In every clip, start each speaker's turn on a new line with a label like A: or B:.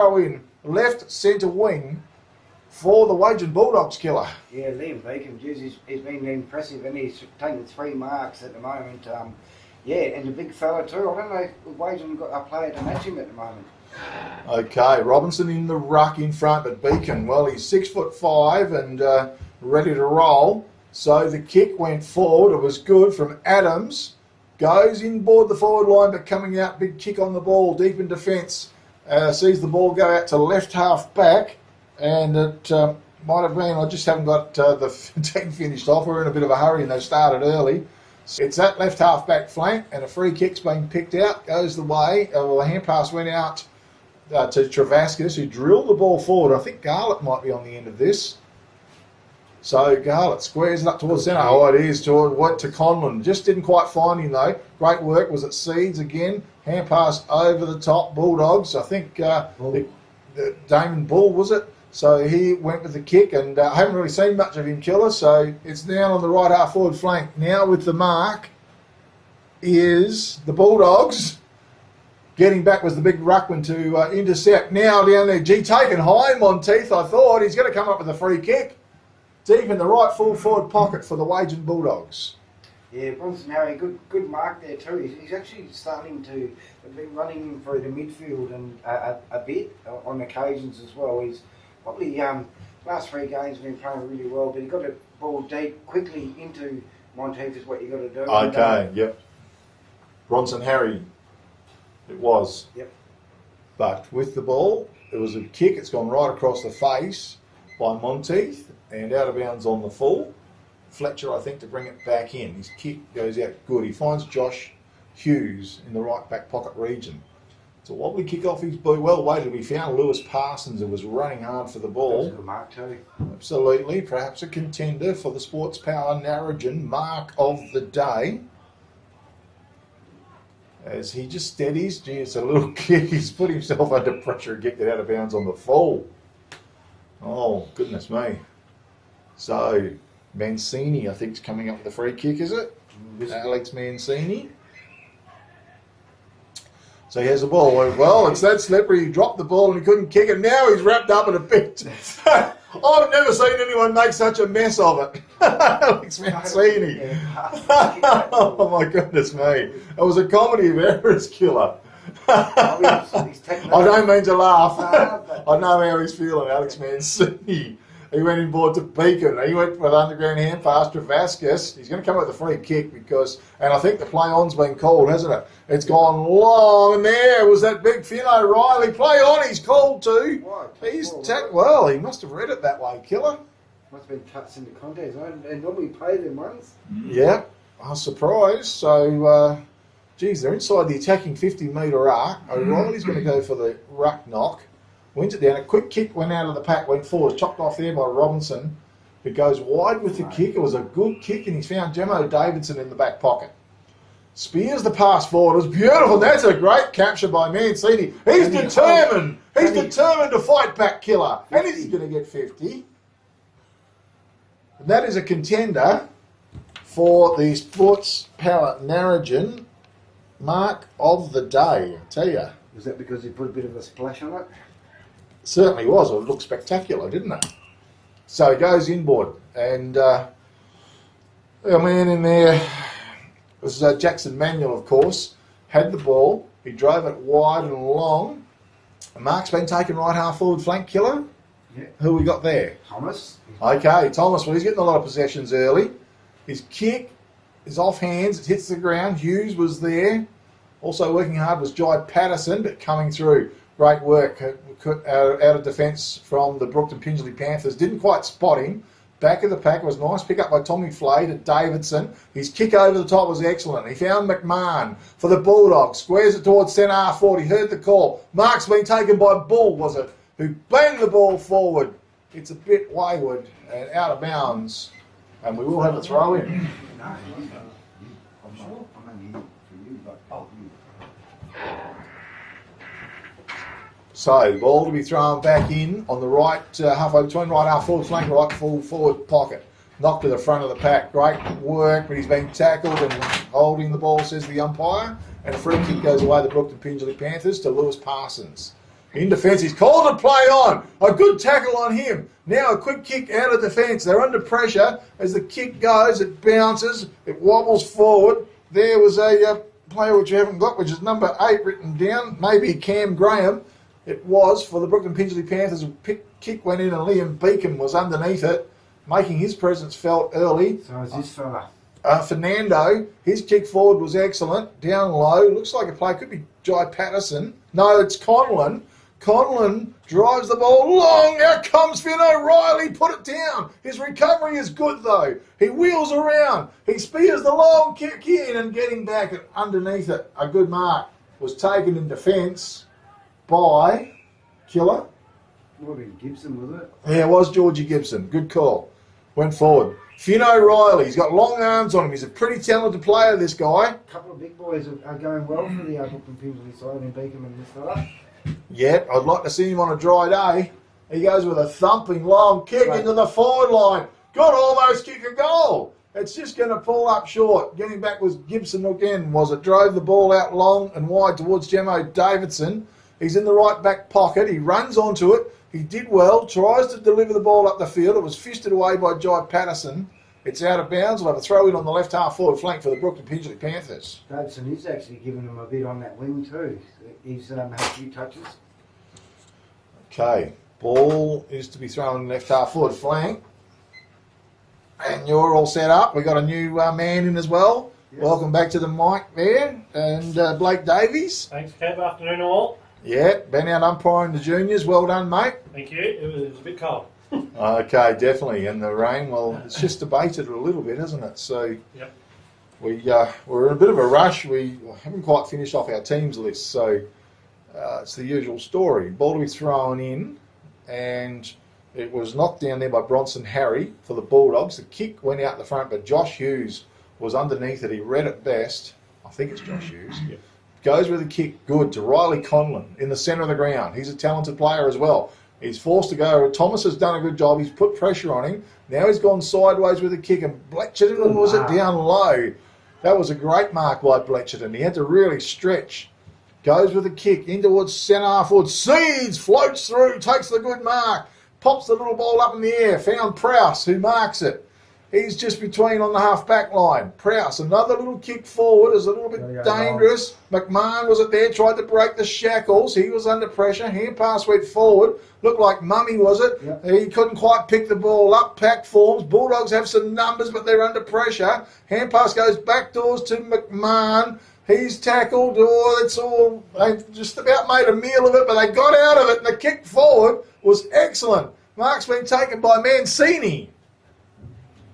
A: in left centre wing for the Wagin Bulldogs killer.
B: Yeah, Liam Beacon, geez, he's been impressive and he's taking 3 marks at the moment. Yeah, and a big fella too. I don't know if Wagin got a player to match him at the moment.
A: Okay, Robinson in the ruck in front, but Beacon, well, he's 6'5" and ready to roll. So the kick went forward. It was good from Adams. Goes inboard the forward line, but coming out, big kick on the ball, deep in defence. Sees the ball go out to left half back, and it might have been, I just haven't got the team finished off. We're in a bit of a hurry and they started early. So it's that left half back flank, and a free kick's been picked out, goes the way. Well, a hand pass went out to Travascus, who drilled the ball forward. I think Garlett might be on the end of this. So Garlett squares it up towards centre. Oh, it is to Conlon. Just didn't quite find him though. Great work. Was it Seeds again? Hand pass over the top. Bulldogs. I think the Damon Bull, was it? So he went with the kick, and I haven't really seen much of him, Killer. So it's now on the right half forward flank. Now with the mark is the Bulldogs. Getting back was the big ruckman to intercept. Now down there, taken high, Monteith. I thought he's going to come up with a free kick. Deep in the right full forward pocket for the Wagin Bulldogs.
B: Yeah, Bronson Harry, good mark there too. He's actually starting to be running through the midfield and a bit on occasions as well. He's probably last 3 games been playing really well, but he got a ball deep quickly into Monteith is what you got to do.
A: Okay, yep. Bronson Harry, it was.
B: Yep.
A: But with the ball, it was a kick. It's gone right across the face by Monteith. And out of bounds on the full. Fletcher, I think, to bring it back in. His kick goes out good. He finds Josh Hughes in the right back pocket region. It's a wobbly kick off. He's well weighted. We found Lewis Parsons, who was running hard for the ball.
B: That's a good mark too.
A: Absolutely. Perhaps a contender for the Sports Power Narrogin mark of the day. As he just steadies. Gee, it's a little kick. He's put himself under pressure and kicked it out of bounds on the full. Oh, goodness me. So, Mancini, I think, is coming up with a free kick, is it? Alex Mancini. So he has the ball. Well, it's that slippery. He dropped the ball and he couldn't kick it. Now he's wrapped up in a bit. I've never seen anyone make such a mess of it. Alex Mancini. Oh, my goodness me. It was a comedy of errors, Killer. I don't mean to laugh. I know how he's feeling, Alex Mancini. He went inboard to Beacon. He went with underground hand pass to Vasquez. He's going to come with a free kick because, and I think the play-on's been called, hasn't it? It's gone long, and there was that big Finn O'Reilly. Play on, he's called too. He's well, he must have read it that way, Killer.
B: Must have been touched in the contest. And normally play them once.
A: Yeah, I was surprised. So, geez, they're inside the attacking 50-metre arc. O'Reilly's going to go for the ruck knock. Went it down. A quick kick went out of the pack, went forward, chopped off there by Robinson. It goes wide with the kick. It was a good kick, and he's found Jemo Davidson in the back pocket. Spears the pass forward. It was beautiful. That's a great capture by Mancini. He's determined. He's determined to fight back, Killer. And he's going to get 50. And that is a contender for the Sports Power Narrogin mark of the day, I tell you.
B: Was that because he put a bit of a splash on it?
A: Certainly was. It looked spectacular, didn't it? So he goes inboard, and a man in there was Jackson Manuel, of course, had the ball. He drove it wide and long. A mark's been taken right half forward flank, Killer.
B: Yeah.
A: Who we got there?
B: Thomas.
A: Okay, Thomas. Well, he's getting a lot of possessions early. His kick is off hands. It hits the ground. Hughes was there. Also working hard was Jai Patterson, but coming through. Great work out of defence from the Brookton Pingelley Panthers. Didn't quite spot him. Back of the pack was nice. Pick up by Tommy Flay to Davidson. His kick over the top was excellent. He found McMahon for the Bulldogs. Squares it towards centre half forward. He heard the call. Mark's been taken by Bull, was it? Who banged the ball forward. It's a bit wayward and out of bounds. And we will have a throw in.
B: I'm sure. I'm only for you, but
A: So, ball to be thrown back in on the right, halfway between right half forward flank, right full forward pocket. Knocked to the front of the pack. Great work, but he's been tackled and holding the ball, says the umpire. And a free kick goes away the Brookton Pingelley Panthers to Lewis Parsons. In defence, he's called a play on. A good tackle on him. Now a quick kick out of defence. They're under pressure. As the kick goes, it bounces. It wobbles forward. There was a player which you haven't got, which is number 8 written down. Maybe Cam Graham. It was for the Brookton Pingelley Panthers. A kick went in and Liam Beacon was underneath it, making his presence felt early.
B: So is this fella.
A: Fernando, his kick forward was excellent. Down low, looks like a play. Could be Jai Patterson. No, it's Conlon. Conlon drives the ball long. Out comes Finn O'Reilly. Put it down. His recovery is good, though. He wheels around. He spears the long kick in and getting back underneath it. A good mark was taken in defence by Killer.
B: Would have been Gibson, was it?
A: Yeah, it was Georgie Gibson. Good call. Went forward. Finn O'Reilly. He's got long arms on him. He's a pretty talented player, this guy.
B: A couple of big boys are going well for the Brookton Pingelley side in Beacon and this fella.
A: Yeah, I'd like to see him on a dry day. He goes with a thumping long kick into the forward line. Could almost kick a goal. It's just going to pull up short. Getting back was Gibson again, was it? Drove the ball out long and wide towards Jemo Davidson. He's in the right back pocket. He runs onto it. He did well. Tries to deliver the ball up the field. It was fisted away by Jai Patterson. It's out of bounds. We'll have a throw in on the left half forward flank for the Brookton Pingelley Panthers.
B: Davidson is actually giving him a bit on that wing too. He's had a few touches.
A: Okay, ball is to be thrown left half forward flank. And you're all set up. We've got a new man in as well. Yes. Welcome back to the mic there. And Blake Davies.
C: Thanks, Kev. Afternoon all.
A: Yeah, been out umpiring the juniors. Well done, mate.
C: Thank you. It was a bit cold.
A: Okay, definitely. And the rain, well, it's just abated a little bit, hasn't it? So
C: yep.
A: We're in a bit of a rush. We haven't quite finished off our teams list, so it's the usual story. Ball to be thrown in, and it was knocked down there by Bronson Harry for the Bulldogs. The kick went out the front, but Josh Hughes was underneath it. He read it best. I think it's Josh Hughes. Yep. Goes with a kick, good, to Riley Conlon in the centre of the ground. He's a talented player as well. He's forced to go. Thomas has done a good job. He's put pressure on him. Now he's gone sideways with a kick, and Bletcherton was it down low. That was a great mark by Bletcherton. He had to really stretch. Goes with a kick in towards centre half forward. Seeds, floats through, takes the good mark. Pops the little ball up in the air. Found Prowse, who marks it. He's just between on the half-back line. Prowse, another little kick forward, is a little bit dangerous. McMahon was it there, tried to break the shackles. He was under pressure. Hand pass went forward. Looked like Mummy, was it? Yep. He couldn't quite pick the ball up. Pack forms. Bulldogs have some numbers, but they're under pressure. Hand pass goes backdoors to McMahon. He's tackled. Oh, it's all. They just about made a meal of it, but they got out of it, and the kick forward was excellent. Mark's been taken by Mancini.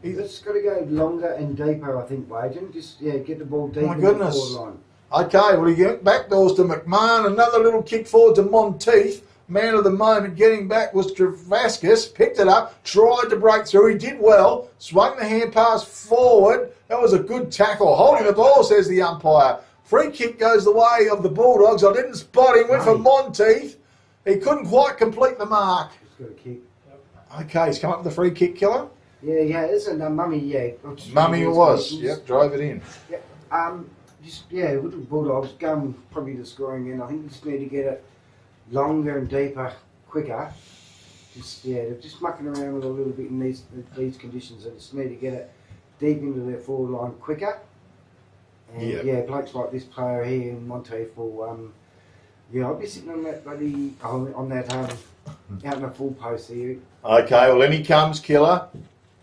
B: It's got to go longer and deeper, I think, Wagin. Just get the ball deep in the forward line.
A: Okay, well, he went backdoors to McMahon. Another little kick forward to Monteith. Man of the moment getting back was Travascus. Picked it up, tried to break through. He did well. Swung the hand pass forward. That was a good tackle. Holding the ball, says the umpire. Free kick goes the way of the Bulldogs. I didn't spot him. Went for Monteith. He couldn't quite complete the mark.
B: Just got a kick.
A: Okay, he's come up with the free kick, Killer.
B: Yeah, isn't Mummy? Yeah,
A: Mummy it was. Yep, drove it in.
B: Yep. With the Bulldogs going probably to scoring in. I think we just need to get it longer and deeper, quicker. They're just mucking around with a little bit in these conditions. They just need to get it deep into their forward line quicker. And blokes like this player here in Monteith will. I'll be sitting on that bloody out in the full post here.
A: Okay, well then he comes, Killer.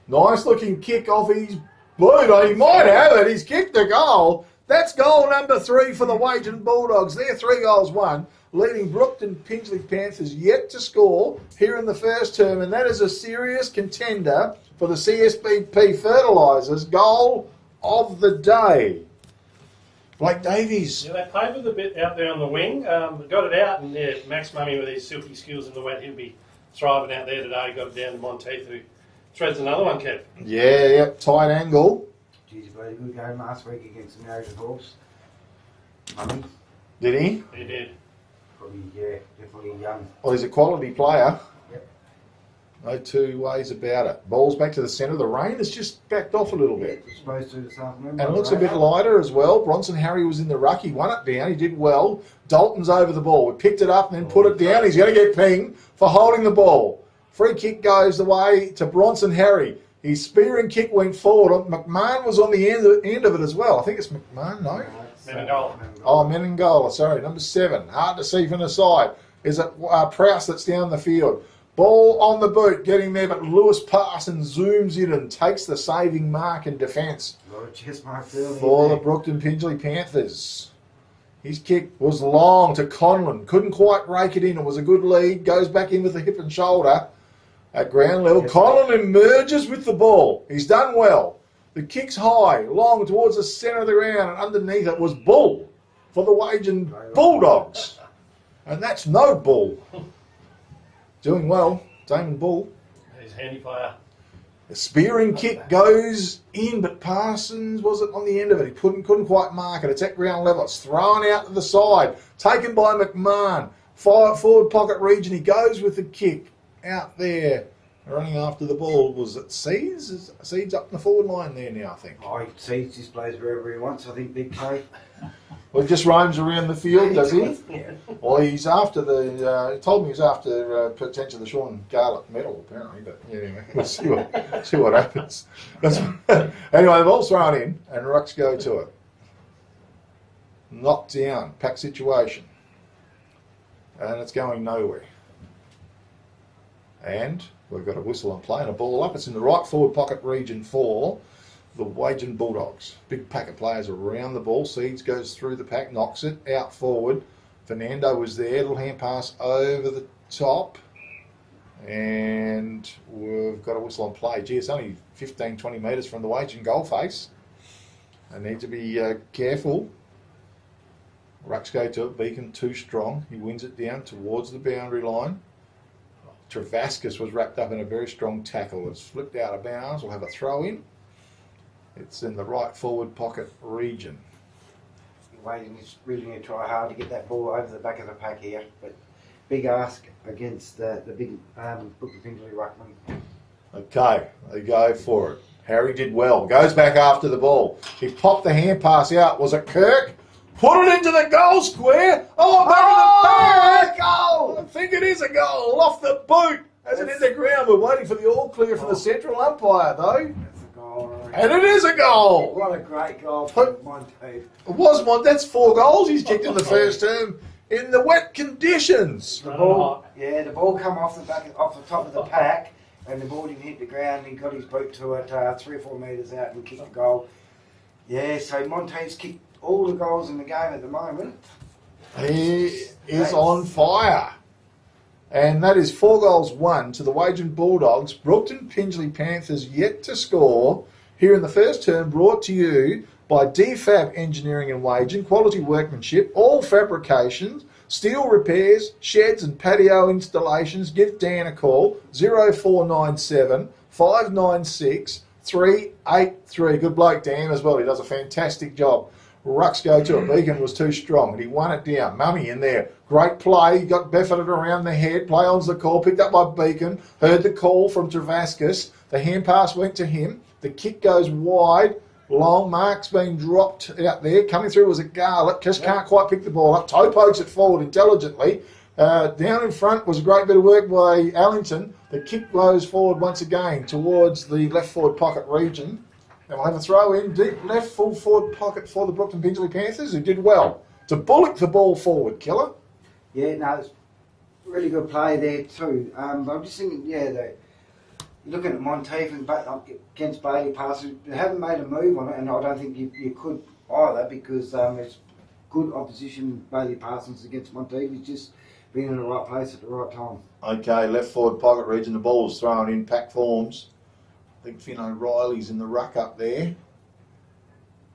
A: Nice looking kick off his boot. He might have it. He's kicked the goal. That's goal number 3 for the Wagin Bulldogs. They're 3 goals won, leading Brookton Pingelley Panthers yet to score here in the first term, and that is a serious contender for the CSBP Fertilisers goal of the day. Blake Davies.
C: Yeah, they played with a bit out there on the wing. Got it out, and Max Mummy with his silky skills in the wet, he'll be thriving out there today. Got it down to Monteith, who threads another one, Kev.
A: Yeah, tight angle.
B: Geez, he played a good game last week against the American Hawks. Mummy.
A: Did he?
C: He did.
B: Probably, definitely.
A: Well, he's a quality player.
B: Yep.
A: No two ways about it. Ball's back to the centre. The rain has just backed off a little bit.
B: It's supposed to this afternoon.
A: And it looks a bit lighter as well. Bronson Harry was in the ruck. He won it down. He did well. Dalton's over the ball. We picked it up and then put it down. He's going to get pinged for holding the ball. Free kick goes the way to Bronson Harry. His spearing kick went forward. McMahon was on the end of it as well. I think it's McMahon, no?
C: Menengola.
A: Oh, Menengola, sorry. Number 7. Hard to see from the side. Is it Prowse that's down the field? Ball on the boot, getting there, but Lewis Parsons zooms in and takes the saving mark in defence
B: for
A: the Brookton Pingelley Panthers. His kick was long to Conlon. Couldn't quite rake it in. It was a good lead. Goes back in with the hip and shoulder at ground level. Conlon emerges with the ball. He's done well. The kick's high, long towards the centre of the ground, and underneath it was Bull for the Wagin Bulldogs. And that's no Bull. Doing well, Damon Bull.
C: He's handy player.
A: The spearing kick goes in, but Parsons wasn't on the end of it. He couldn't quite mark it. It's at ground level. It's thrown out to the side. Taken by McMahon. Forward pocket region. He goes with the kick out there. Running after the ball. Was it Seeds? Seeds up in the forward line there now, I think.
B: Oh, Seeds just plays wherever he wants, I think, Big K.
A: Well, he just roams around the field, does he? Well, he's after the. He told me he's after potentially the Sean Garlick medal, apparently. But anyway, we'll see what happens. Anyway, the ball's thrown in, and Rucks go to it. Knocked down, pack situation, and it's going nowhere. And we've got a whistle and play and a ball up. It's in the right forward pocket region for the Wagin Bulldogs. Big pack of players around the ball. Seeds goes through the pack, knocks it out forward. Fernando was there. Little hand pass over the top. And we've got a whistle and play. Gee, it's only 15, 20 metres from the Wagin goal face. I need to be careful. Rucks go to it. Beacon too strong. He wins it down towards the boundary line. Travascus was wrapped up in a very strong tackle. It's flipped out of bounds. We'll have a throw in. It's in the right forward pocket region.
B: Wagin is really going to try hard to get that ball over the back of the pack here, but big ask against the big Brookton Pingelley ruckman.
A: Okay, they go for it. Harry did well. Goes back after the ball. He popped the hand pass out. Was it Kirk? Put it into the goal square. Oh, back in the back! Goal! I think it is a goal. Off the boot. As it hit the ground. We're waiting for the all clear from the central umpire, though. And it is a goal.
B: What a great goal from Monteith.
A: It was that's 4 goals he's kicked in the first term in the wet conditions.
B: The ball come off the top of the pack, and the ball didn't hit the ground. He got his boot to it 3 or 4 metres out and kicked the goal. Yeah, so Monteith's kicked all the goals in the game at the moment.
A: He is on fire. And that is 4 goals won to the Wagin Bulldogs. Brookton Pingelley Panthers yet to score. Here in the first term, brought to you by DFAB Engineering and Wagin, quality workmanship, all fabrications, steel repairs, sheds and patio installations. Give Dan a call, 0497 596 383. Good bloke, Dan, as well. He does a fantastic job. Rucks go to it. Beacon was too strong, and he won it down. Mummy in there. Great play. He got buffeted around the head. Play on's the call. Picked up by Beacon. Heard the call from Travascus. The hand pass went to him. The kick goes wide. Long mark's been dropped out there. Coming through was a Garlick. Just can't quite pick the ball up. Toe pokes it forward intelligently. Down in front was a great bit of work by Allington. The kick goes forward once again towards the left forward pocket region. And we'll have a throw in deep left full forward pocket for the Brookton Pingelley Panthers, who did well to bullock the ball forward, Killer.
B: Yeah, no, it's really good play there too. But I'm just thinking, looking at Monteith and against Bailey Parsons, they haven't made a move on it, and I don't think you could either, because it's good opposition, Bailey Parsons against Monteith. He's just been in the right place at the right time. Okay,
A: left forward pocket region, the ball's thrown in, pack forms. I think Finn O'Reilly's in the ruck up there.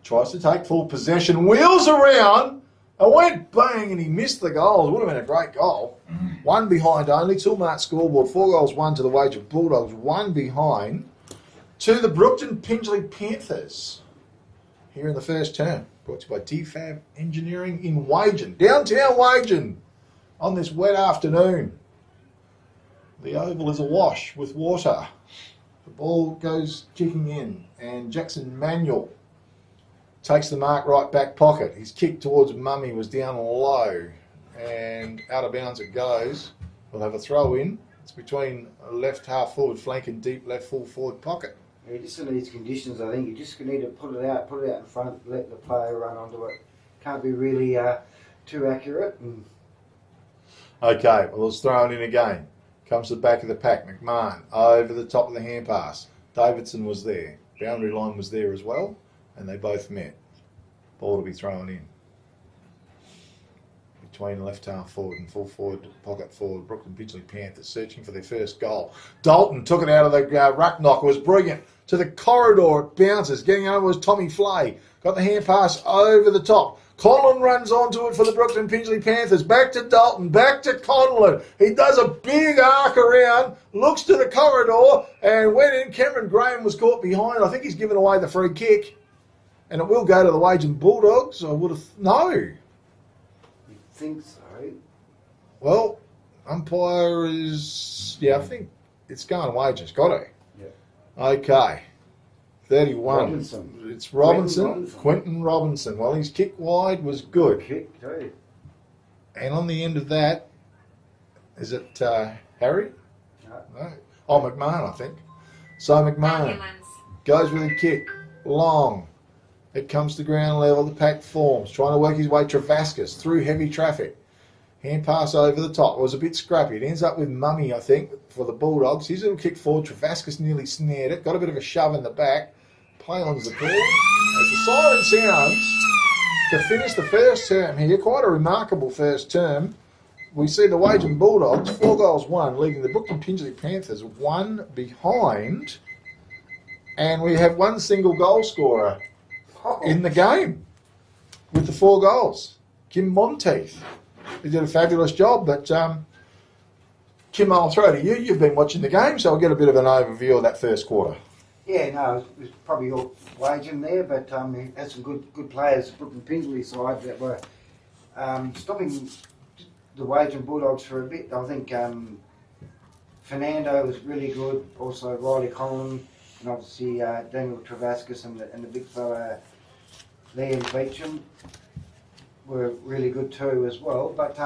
A: Tries to take full possession, wheels around, and went bang, and he missed the goal. It would have been a great goal. 1 behind only, Toolmart scoreboard, 4 goals won to the Wagin Bulldogs, 1 behind to the Brookton Pingelley Panthers. Here in the first term, brought to you by DFAB Engineering in Wagin, downtown Wagin, on this wet afternoon. The oval is awash with water. The ball goes kicking in, and Jackson Manuel takes the mark right back pocket. His kick towards Mummy was down low, and out of bounds it goes. We'll have a throw in. It's between a left half forward flank and deep left full forward pocket.
B: Yeah, just in these conditions, I think you just need to put it out in front, let the player run onto it. Can't be really too accurate. And
A: Okay, well, it's thrown in again. Comes to the back of the pack. McMahon over the top of the hand pass. Davidson was there. Boundary line was there as well, and they both met. Ball to be thrown in. Between left half forward and full forward pocket forward. Brookton Pingelley Panthers searching for their first goal. Dalton took it out of the ruck knock. It was brilliant. To the corridor, it bounces. Getting over was Tommy Flay. Got the hand pass over the top. Conlon runs onto it for the Brookton Pingelley Panthers. Back to Dalton, back to Conlon. He does a big arc around, looks to the corridor, and went in. Cameron Graham was caught behind. I think he's given away the free kick. And it will go to the Wagin Bulldogs. I would have... No.
B: you think so?
A: Well, umpire is... Yeah, I think it's going Wagin. Got it.
B: Yeah.
A: Okay. 31.
B: Robinson.
A: It's Robinson. Quentin Robinson. Well, his kick wide was good.
B: Kick too.
A: And on the end of that, is it Harry? No. Oh, McMahon, I think. So McMahon goes with a kick. Long. It comes to ground level. The pack forms. Trying to work his way Travascus through heavy traffic. Hand pass over the top. It was a bit scrappy. It ends up with Mummy, I think, for the Bulldogs. His little kick forward. Travascus nearly snared it. Got a bit of a shove in the back. Play on's the call. As the siren sounds, to finish the first term here, quite a remarkable first term, we see the Wagin Bulldogs, 4 goals won, leaving the Brookton Pingelley Panthers 1 behind. And we have one single goal scorer in the game with the 4 goals. Kim Monteith. He did a fabulous job, but Kim, I'll throw to you. You've been watching the game, so I'll get a bit of an overview of that first quarter.
B: Yeah, no, it was probably all Wagin there, but he had some good players, Brookton Pingelley side, that were stopping the Wagin Bulldogs for a bit. I think Fernando was really good, also Riley Conlon, and obviously Daniel Travascus and the big fella Liam Beecham were really good too as well. But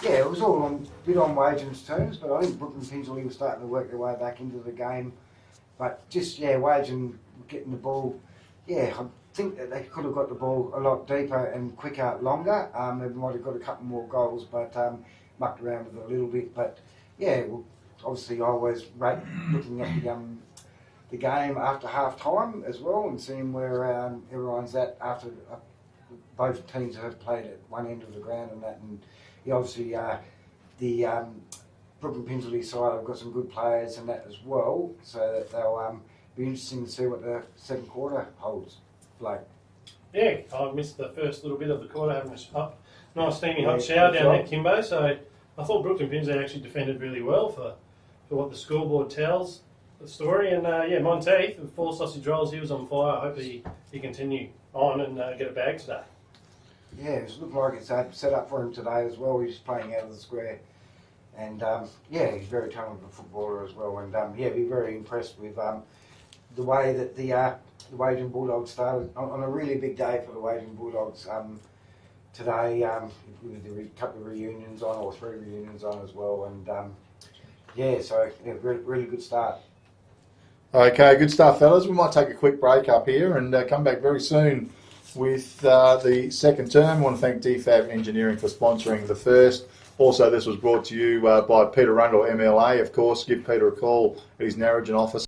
B: yeah, it was all a bit on Wagin's terms, but I think Brookton Pingelley was starting to work their way back into the game. But just, yeah, Wagin getting the ball, yeah, I think that they could have got the ball a lot deeper and quicker, longer. They might have got a couple more goals, but mucked around with it a little bit. But, yeah, well, obviously I always rate looking at the game after half-time as well and seeing where everyone's at after both teams have played at one end of the ground and that. And yeah, obviously the Brookton Pingelley side have got some good players and that as well, so that they'll be interesting to see what the second quarter holds. Blake.
C: Yeah, I missed the first little bit of the quarter, having a nice steamy hot shower down there, Kimbo. So I thought Brookton Pingelley actually defended really well for what the scoreboard tells the story. And yeah, Monteith with 4 sausage rolls, he was on fire. I hope he continue on and get a bag today.
B: Yeah, it looked like it's set up for him today as well. He's playing out of the square. And yeah, he's a very talented footballer as well. And yeah, be very impressed with the way that the Wagin Bulldogs started on a really big day for the Wagin Bulldogs today. With a couple of reunions on, or 3 reunions on as well. And yeah, so yeah, really good start.
A: Okay, good stuff, fellas. We might take a quick break up here and come back very soon with the second term. I want to thank DFAB Engineering for sponsoring the first. Also, this was brought to you by Peter Rundle, MLA. Of course, give Peter a call at his Narrogin office.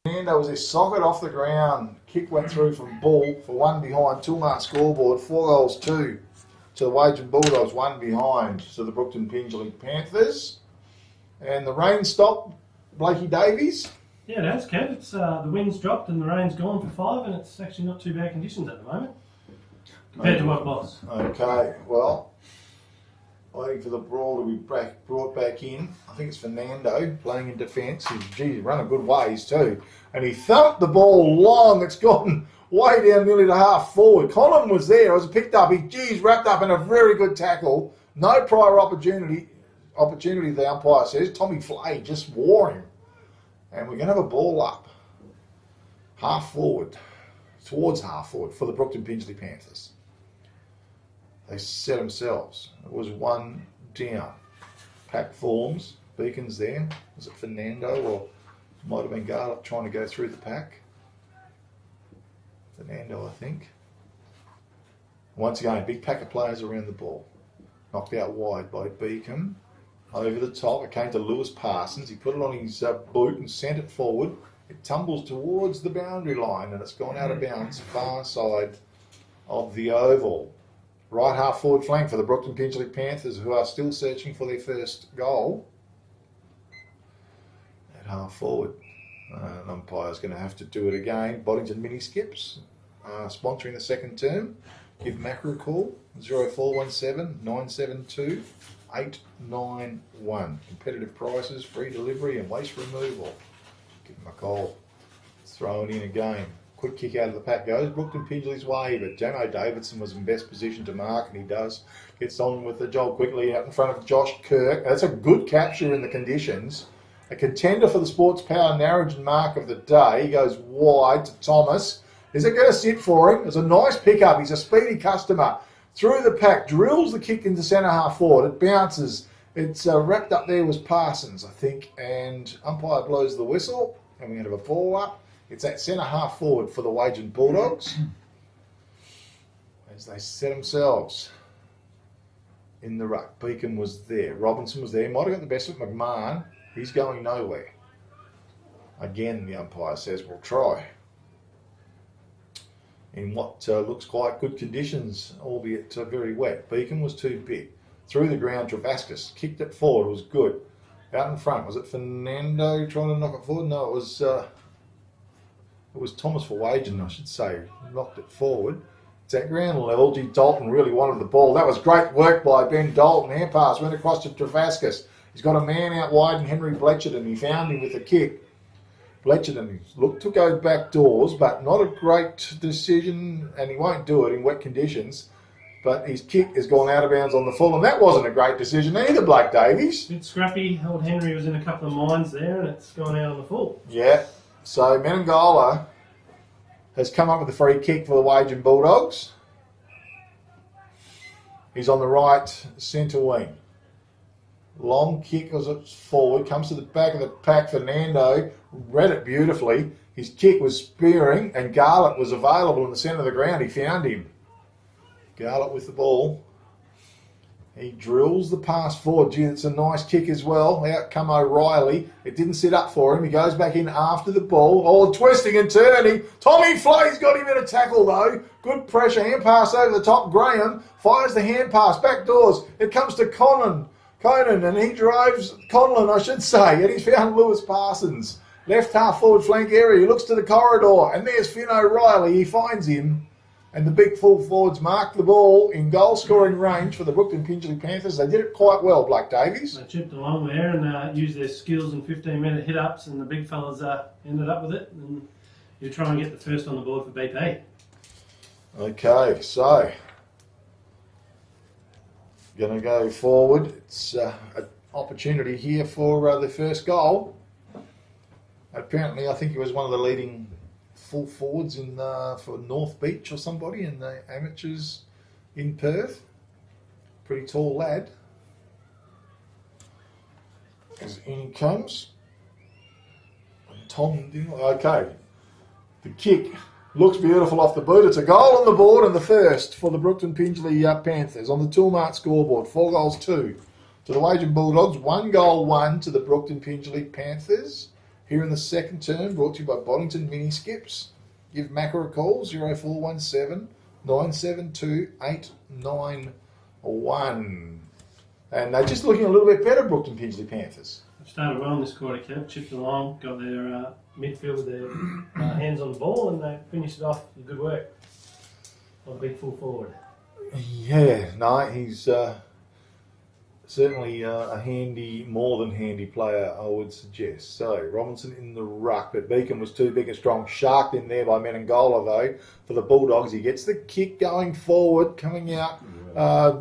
A: Fernando was his socket off the ground. Kick went through from Bull for one behind. Toolmart scoreboard, 4 goals 2 to the Wagin Bulldogs, one behind to the Brookton Pingelley Panthers. And the rain stopped, Blakey Davies.
C: Yeah, it has, Kev. It's the wind's dropped and the rain's gone for 5, and it's actually not too bad conditions at the moment compared to what it was.
A: Okay, well, waiting for the ball to be brought back in. I think it's Fernando playing in defence. He's run a good ways too. And he thumped the ball long. It's gone way down nearly to half forward. Colin was there. It was picked up. He's wrapped up in a very good tackle. No prior opportunity, the umpire says. Tommy Flay just wore him. And we're going to have a ball up. Half forward. Towards half forward for the Brookton Pingelley Panthers. They set themselves. It was one down. Pack forms. Beacon's there. Was it Fernando or might have been Garlic trying to go through the pack? Fernando, I think. Once again, big pack of players around the ball. Knocked out wide by Beacon. Over the top. It came to Lewis Parsons. He put it on his boot and sent it forward. It tumbles towards the boundary line and it's gone out of bounds far side of the oval. Right half forward flank for the Brookton Pingelley Panthers, who are still searching for their first goal. At half forward. An umpire's going to have to do it again. Boddington Mini Skips, sponsoring the second term. Give Macra a call, 0417 972 891. Competitive prices, free delivery and waste removal. Give them a call. Throw it in again. Quick kick out of the pack goes. Brookton Pingelley's way, but Jano Davidson was in best position to mark, and he does. Gets on with the job quickly out in front of Josh Kirk. That's a good capture in the conditions. A contender for the Sports Power Narrogin mark of the day. He goes wide to Thomas. Is it going to sit for him? It's a nice pickup. He's a speedy customer. Through the pack, drills the kick into centre half forward. It bounces. It's wrapped up there was Parsons, I think, and umpire blows the whistle, and we're going to have a ball up. It's at centre half forward for the Wagin Bulldogs as they set themselves in the ruck. Beacon was there. Robinson was there. Might have got the best of McMahon. He's going nowhere. Again, the umpire says, we'll try. In what looks quite good conditions, albeit very wet. Beacon was too big. Through the ground, Travascus kicked it forward. It was good. Out in front, was it Fernando trying to knock it forward? No, it was Thomas for Wagin, I should say. Knocked it forward. It's at ground level. G. Dalton really wanted the ball. That was great work by Ben Dalton. Hand pass went across to Travascus. He's got a man out wide and Henry Bletcherton. He found him with a kick. Bletcherton looked to go back doors, but not a great decision, and he won't do it in wet conditions. But his kick has gone out of bounds on the full, and that wasn't a great decision either, Blake Davies.
C: Bit scrappy. Old Henry was in a couple of mines there, and it's gone out on the full.
A: Yeah. So Menangola has come up with a free kick for the Wagin Bulldogs. He's on the right centre wing. Long kick as it's forward, comes to the back of the pack. Fernando read it beautifully. His kick was spearing, and Garlett was available in the centre of the ground. He found him. Garlett with the ball. He drills the pass forward. Gee, it's a nice kick as well. Out come O'Reilly. It didn't sit up for him. He goes back in after the ball. Oh, twisting and turning. Tommy Flay's got him in a tackle though. Good pressure. Hand pass over the top. Graham fires the hand pass. Back doors. It comes to Conan, and he drives Conlon, I should say, and he's found Lewis Parsons. Left half forward flank area. He looks to the corridor, and there's Finn O'Reilly. He finds him. And the big full forwards mark the ball in goal-scoring range for the Brookton Pingelley Panthers. They did it quite well, Blake Davies.
C: They chipped along there and used their skills and 15-minute hit-ups, and the big fellas ended up with it. And you try and get the first on the board for BP.
A: Okay, so going to go forward. It's an opportunity here for the first goal. Apparently, I think he was one of the leading full forwards in for North Beach or somebody in the amateurs in Perth. Pretty tall lad. As in he comes. And Tom, okay. The kick looks beautiful off the boot. It's a goal on the board and the first for the Brookton Pingelley Panthers on the Toolmart scoreboard. 4 goals 2 to the Wagin Bulldogs. 1 goal 1 to the Brookton Pingelley Panthers. here in the second term, brought to you by Boddington Mini Skips. Give Macca a call, 0417 972 891. And they're just looking a little bit better, Brookton Pingelley Panthers.
C: Started well in this quarter, Kev. Chipped along, got their midfield with their hands on the ball, and they finished it off with good work. Not a big full forward.
A: Yeah, no, he's certainly a handy, more than handy player, I would suggest. So, Robinson in the ruck, but Beacon was too big and strong. Sharked in there by Menangola, though, for the Bulldogs. He gets the kick going forward, coming out.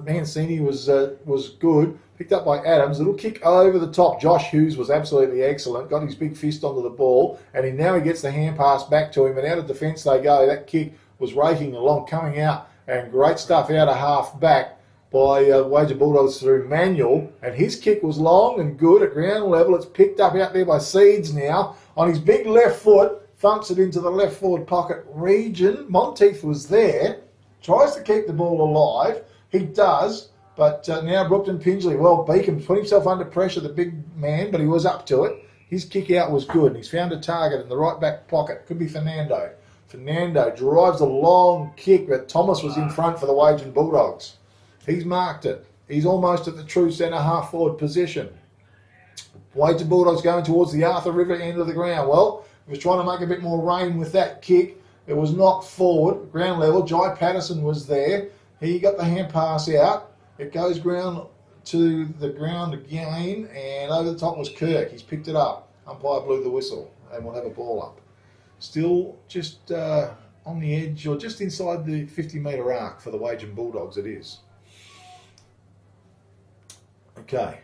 A: Mancini was good. Picked up by Adams. Little kick over the top. Josh Hughes was absolutely excellent. Got his big fist onto the ball, and now he gets the hand pass back to him, and out of defence they go. That kick was raking along, coming out, and great stuff out of half back by Wagin Bulldogs through Manuel, and his kick was long and good at ground level. It's picked up out there by Seeds now. On his big left foot, thumps it into the left forward pocket region. Monteith was there, tries to keep the ball alive. He does, but now Brookton Pingelley, well, Beacon put himself under pressure, the big man, but he was up to it. His kick out was good, and he's found a target in the right back pocket. Could be Fernando. Fernando drives a long kick, but Thomas was in front for the Wagin Bulldogs. He's marked it. He's almost at the true centre half forward position. Wagin Bulldogs going towards the Arthur River end of the ground. Well, he was trying to make a bit more rain with that kick. It was knocked forward, ground level. Jai Patterson was there. He got the hand pass out. It goes ground to the ground again, and over the top was Kirk. He's picked it up. Umpire blew the whistle, and we'll have a ball up. Still just on the edge, or just inside the 50-metre arc for the Wagin Bulldogs, it is. Okay,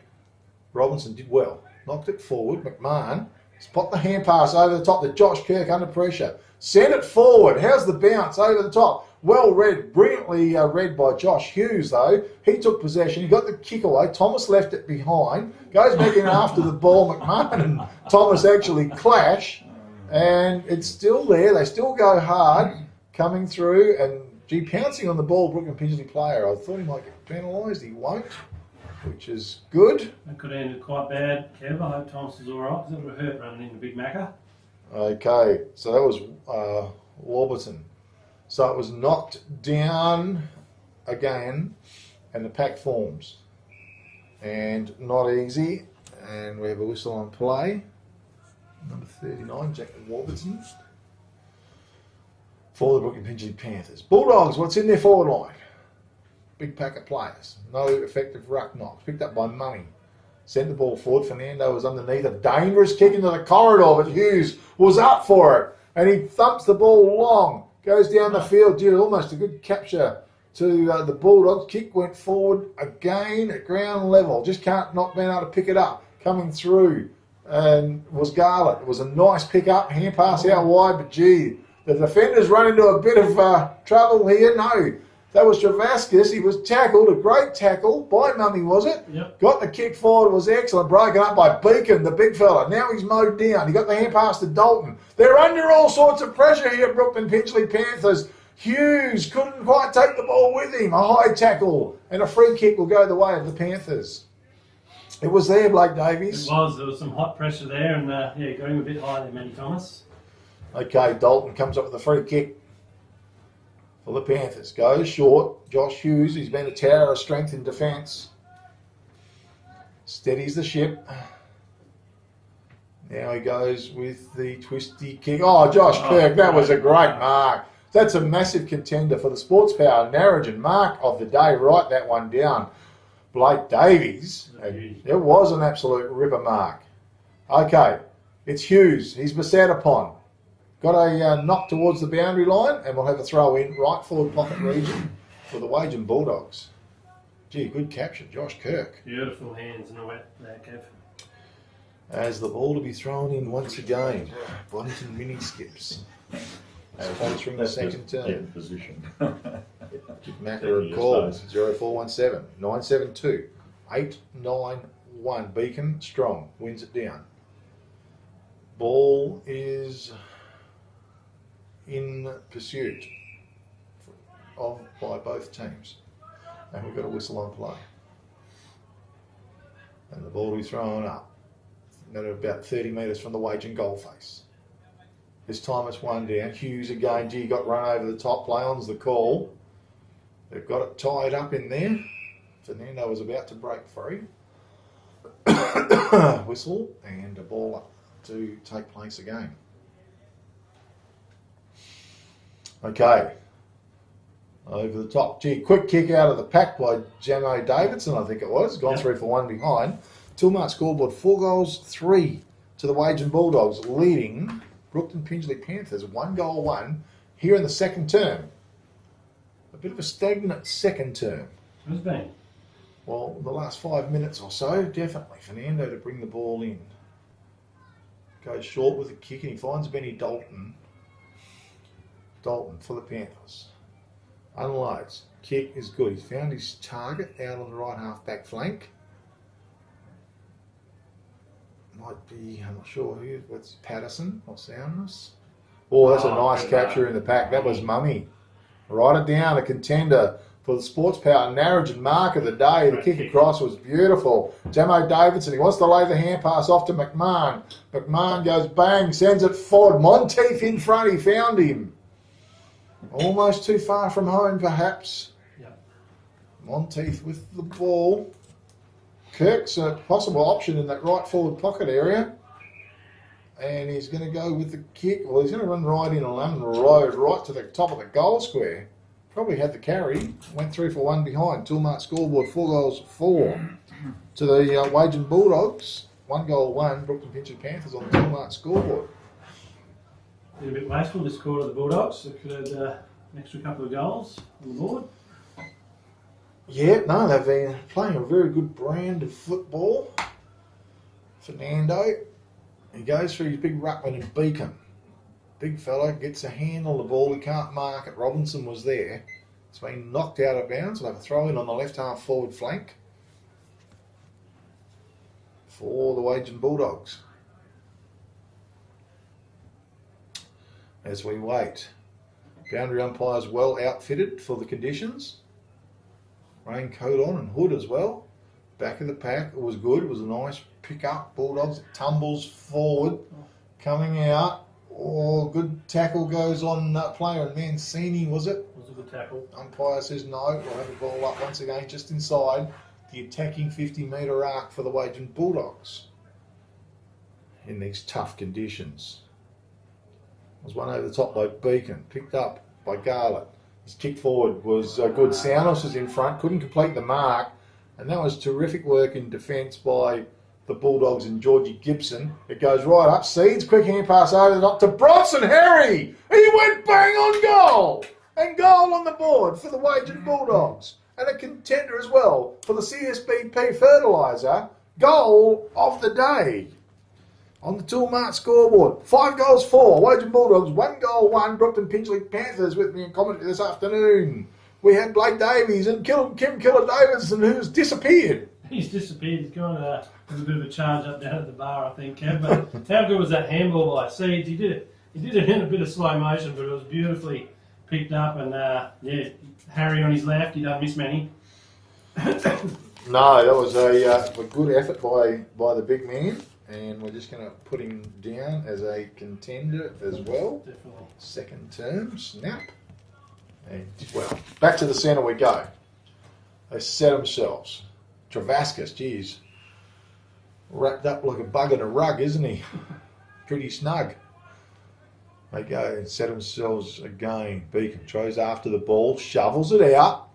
A: Robinson did well. Knocked it forward. McMahon spot the hand pass over the top to Josh Kirk under pressure. Sent it forward. How's the bounce over the top? Well read, brilliantly read by Josh Hughes, though. He took possession. He got the kick away. Thomas left it behind. Goes back in after the ball. McMahon and Thomas actually clash. And it's still there. They still go hard coming through. And, gee, pouncing on the ball, Brookton Pingelley player. I thought he might get penalised. He won't, which is good.
C: That could have ended quite bad, Kev. I hope Thomas is all right, because it would have hurt running into Big Macca.
A: Okay, so that was Warburton. So it was knocked down again, and the pack forms. And not easy. And we have a whistle on play. Number 39, Jack Warburton. For the Brookton Pingelley Panthers. Bulldogs, what's in their forward line? Big pack of players. No effective ruck knocks. Picked up by Mummy. Sent the ball forward. Fernando was underneath. A dangerous kick into the corridor, but Hughes was up for it. And he thumps the ball long. Goes down the field. Due almost a good capture to the Bulldogs. Kick went forward again at ground level. Just not being able to pick it up. Coming through. And was Garlett. It was a nice pick up. Hand pass out wide, but gee, the defenders run into a bit of trouble here. No. That was Travaskis. He was tackled, a great tackle by Mummy, was it?
C: Yep.
A: Got the kick forward, was excellent. Broken up by Beacon, the big fella. Now he's mowed down. He got the hand pass to Dalton. They're under all sorts of pressure here, Brookton Pingelley Panthers. Hughes couldn't quite take the ball with him. A high tackle and a free kick will go the way of the Panthers. It was there, Blake Davies.
C: It was. There was some hot pressure there, and yeah, going a bit high there, Matty Thomas.
A: Okay, Dalton comes up with a free kick for the Panthers. Goes short. Josh Hughes, he's been a tower of strength in defence. Steadies the ship. Now he goes with the twisty kick. Oh, Josh Kirk, that was a great mark. That's a massive contender for the Sports Power Narrogin mark of the day. Write that one down. Blake Davies. It was an absolute ripper mark. Okay, it's Hughes. He's beset upon. Got a knock towards the boundary line, and we'll have a throw in right forward pocket region for the Wagin Bulldogs. Gee, good capture, Josh Kirk.
C: Beautiful hands in the wet there, Kev.
A: As the ball to be thrown in once again. Boddington Mini Skips. Sponsoring the second term.
D: Position.
A: Give Macca a call. 0417 972 891. Beacon strong. Wins it down. Ball is in pursuit by both teams. And we've got a whistle on play. And the ball will be thrown up. that are about 30 metres from the Wagin goal face. This time it's one down. Hughes again. Gee, got run over the top. Play on's the call. They've got it tied up in there. Fernando was about to break free. Whistle and a ball up to take place again. Okay. Over the top. Gee, quick kick out of the pack by Jamo Davidson, I think it was. Gone through for one behind. Tilmark scoreboard 4-3 to the Wagin Bulldogs, leading Brookton Pingelley Panthers 1-1 here in the second term. A bit of a stagnant second term.
C: Who's been?
A: Well, the last 5 minutes or so, definitely. Fernando to bring the ball in. Goes short with a kick and he finds Benny Dalton. Dalton for the Panthers. Unloads. Kick is good. He's found his target out on the right half back flank. Might be, I'm not sure who, what's Patterson or Soundness. Oh, that's a nice capture in the pack. That was Mummy. Write it down, a contender for the Sports Power Narrogin mark of the day. The kick across was beautiful. Jamo Davidson, he wants to lay the hand pass off to McMahon. McMahon goes bang, sends it forward. Monteith in front, he found him. Almost too far from home, perhaps.
C: Yep.
A: Monteith with the ball. Kirk's a possible option in that right forward pocket area. And he's going to go with the kick. Well, he's going to run right in along the road, right to the top of the goal square. Probably had the carry. Went through for one behind. Tilmark scoreboard 4-4 to the Wagin Bulldogs. 1-1. Brookton Pingelley Panthers on the Tilmark scoreboard.
C: A little bit wasteful this quarter of the Bulldogs. They could have had an extra couple of goals on the board.
A: Yeah, no, they've been playing a very good brand of football. Fernando, he goes through his big ruckman and Beacon. Big fella, gets a hand on the ball, he can't mark it. Robinson was there. It's been knocked out of bounds. We'll have a throw in on the left half forward flank for the Wagin Bulldogs. As we wait, boundary umpires well outfitted for the conditions. Raincoat on and hood as well. Back of the pack, it was good. It was a nice pick up. Bulldogs, it tumbles forward, coming out. Oh, good tackle goes on player and Mancini, was it?
C: Was a good tackle.
A: Umpire says no. We'll have the ball up once again, just inside the attacking 50-metre arc for the Wagin Bulldogs in these tough conditions. Was one over the top by Beacon, picked up by Garlett. His kick forward was good. Soundhouse was in front, couldn't complete the mark, and that was terrific work in defence by the Bulldogs and Georgie Gibson. It goes right up, Seeds, quick hand pass over the top to Bronson Harry. He went bang on goal, and goal on the board for the Wagin Bulldogs, and a contender as well for the CSBP Fertiliser goal of the day. On the Tilmark scoreboard, 5-4, Wagin Bulldogs, 1-1, Brookton Pingelley Panthers. With me in commentary this afternoon, we had Blake Davies and Kim Killer Davidson, who's disappeared.
C: He's disappeared. He's gone with a bit of a charge up down at the bar, I think, Kev. But how good was that handball by Seeds? He did it in a bit of slow motion, but it was beautifully picked up. And yeah, Harry on his left, he doesn't miss many.
A: No, that was a good effort by the big man. And we're just going to put him down as a contender as well.
C: Definitely. Second
A: term, snap. And, well, back to the centre we go. They set themselves. Travascus, geez. Wrapped up like a bug in a rug, isn't he? Pretty snug. They go and set themselves again. Beacon throws after the ball, shovels it out.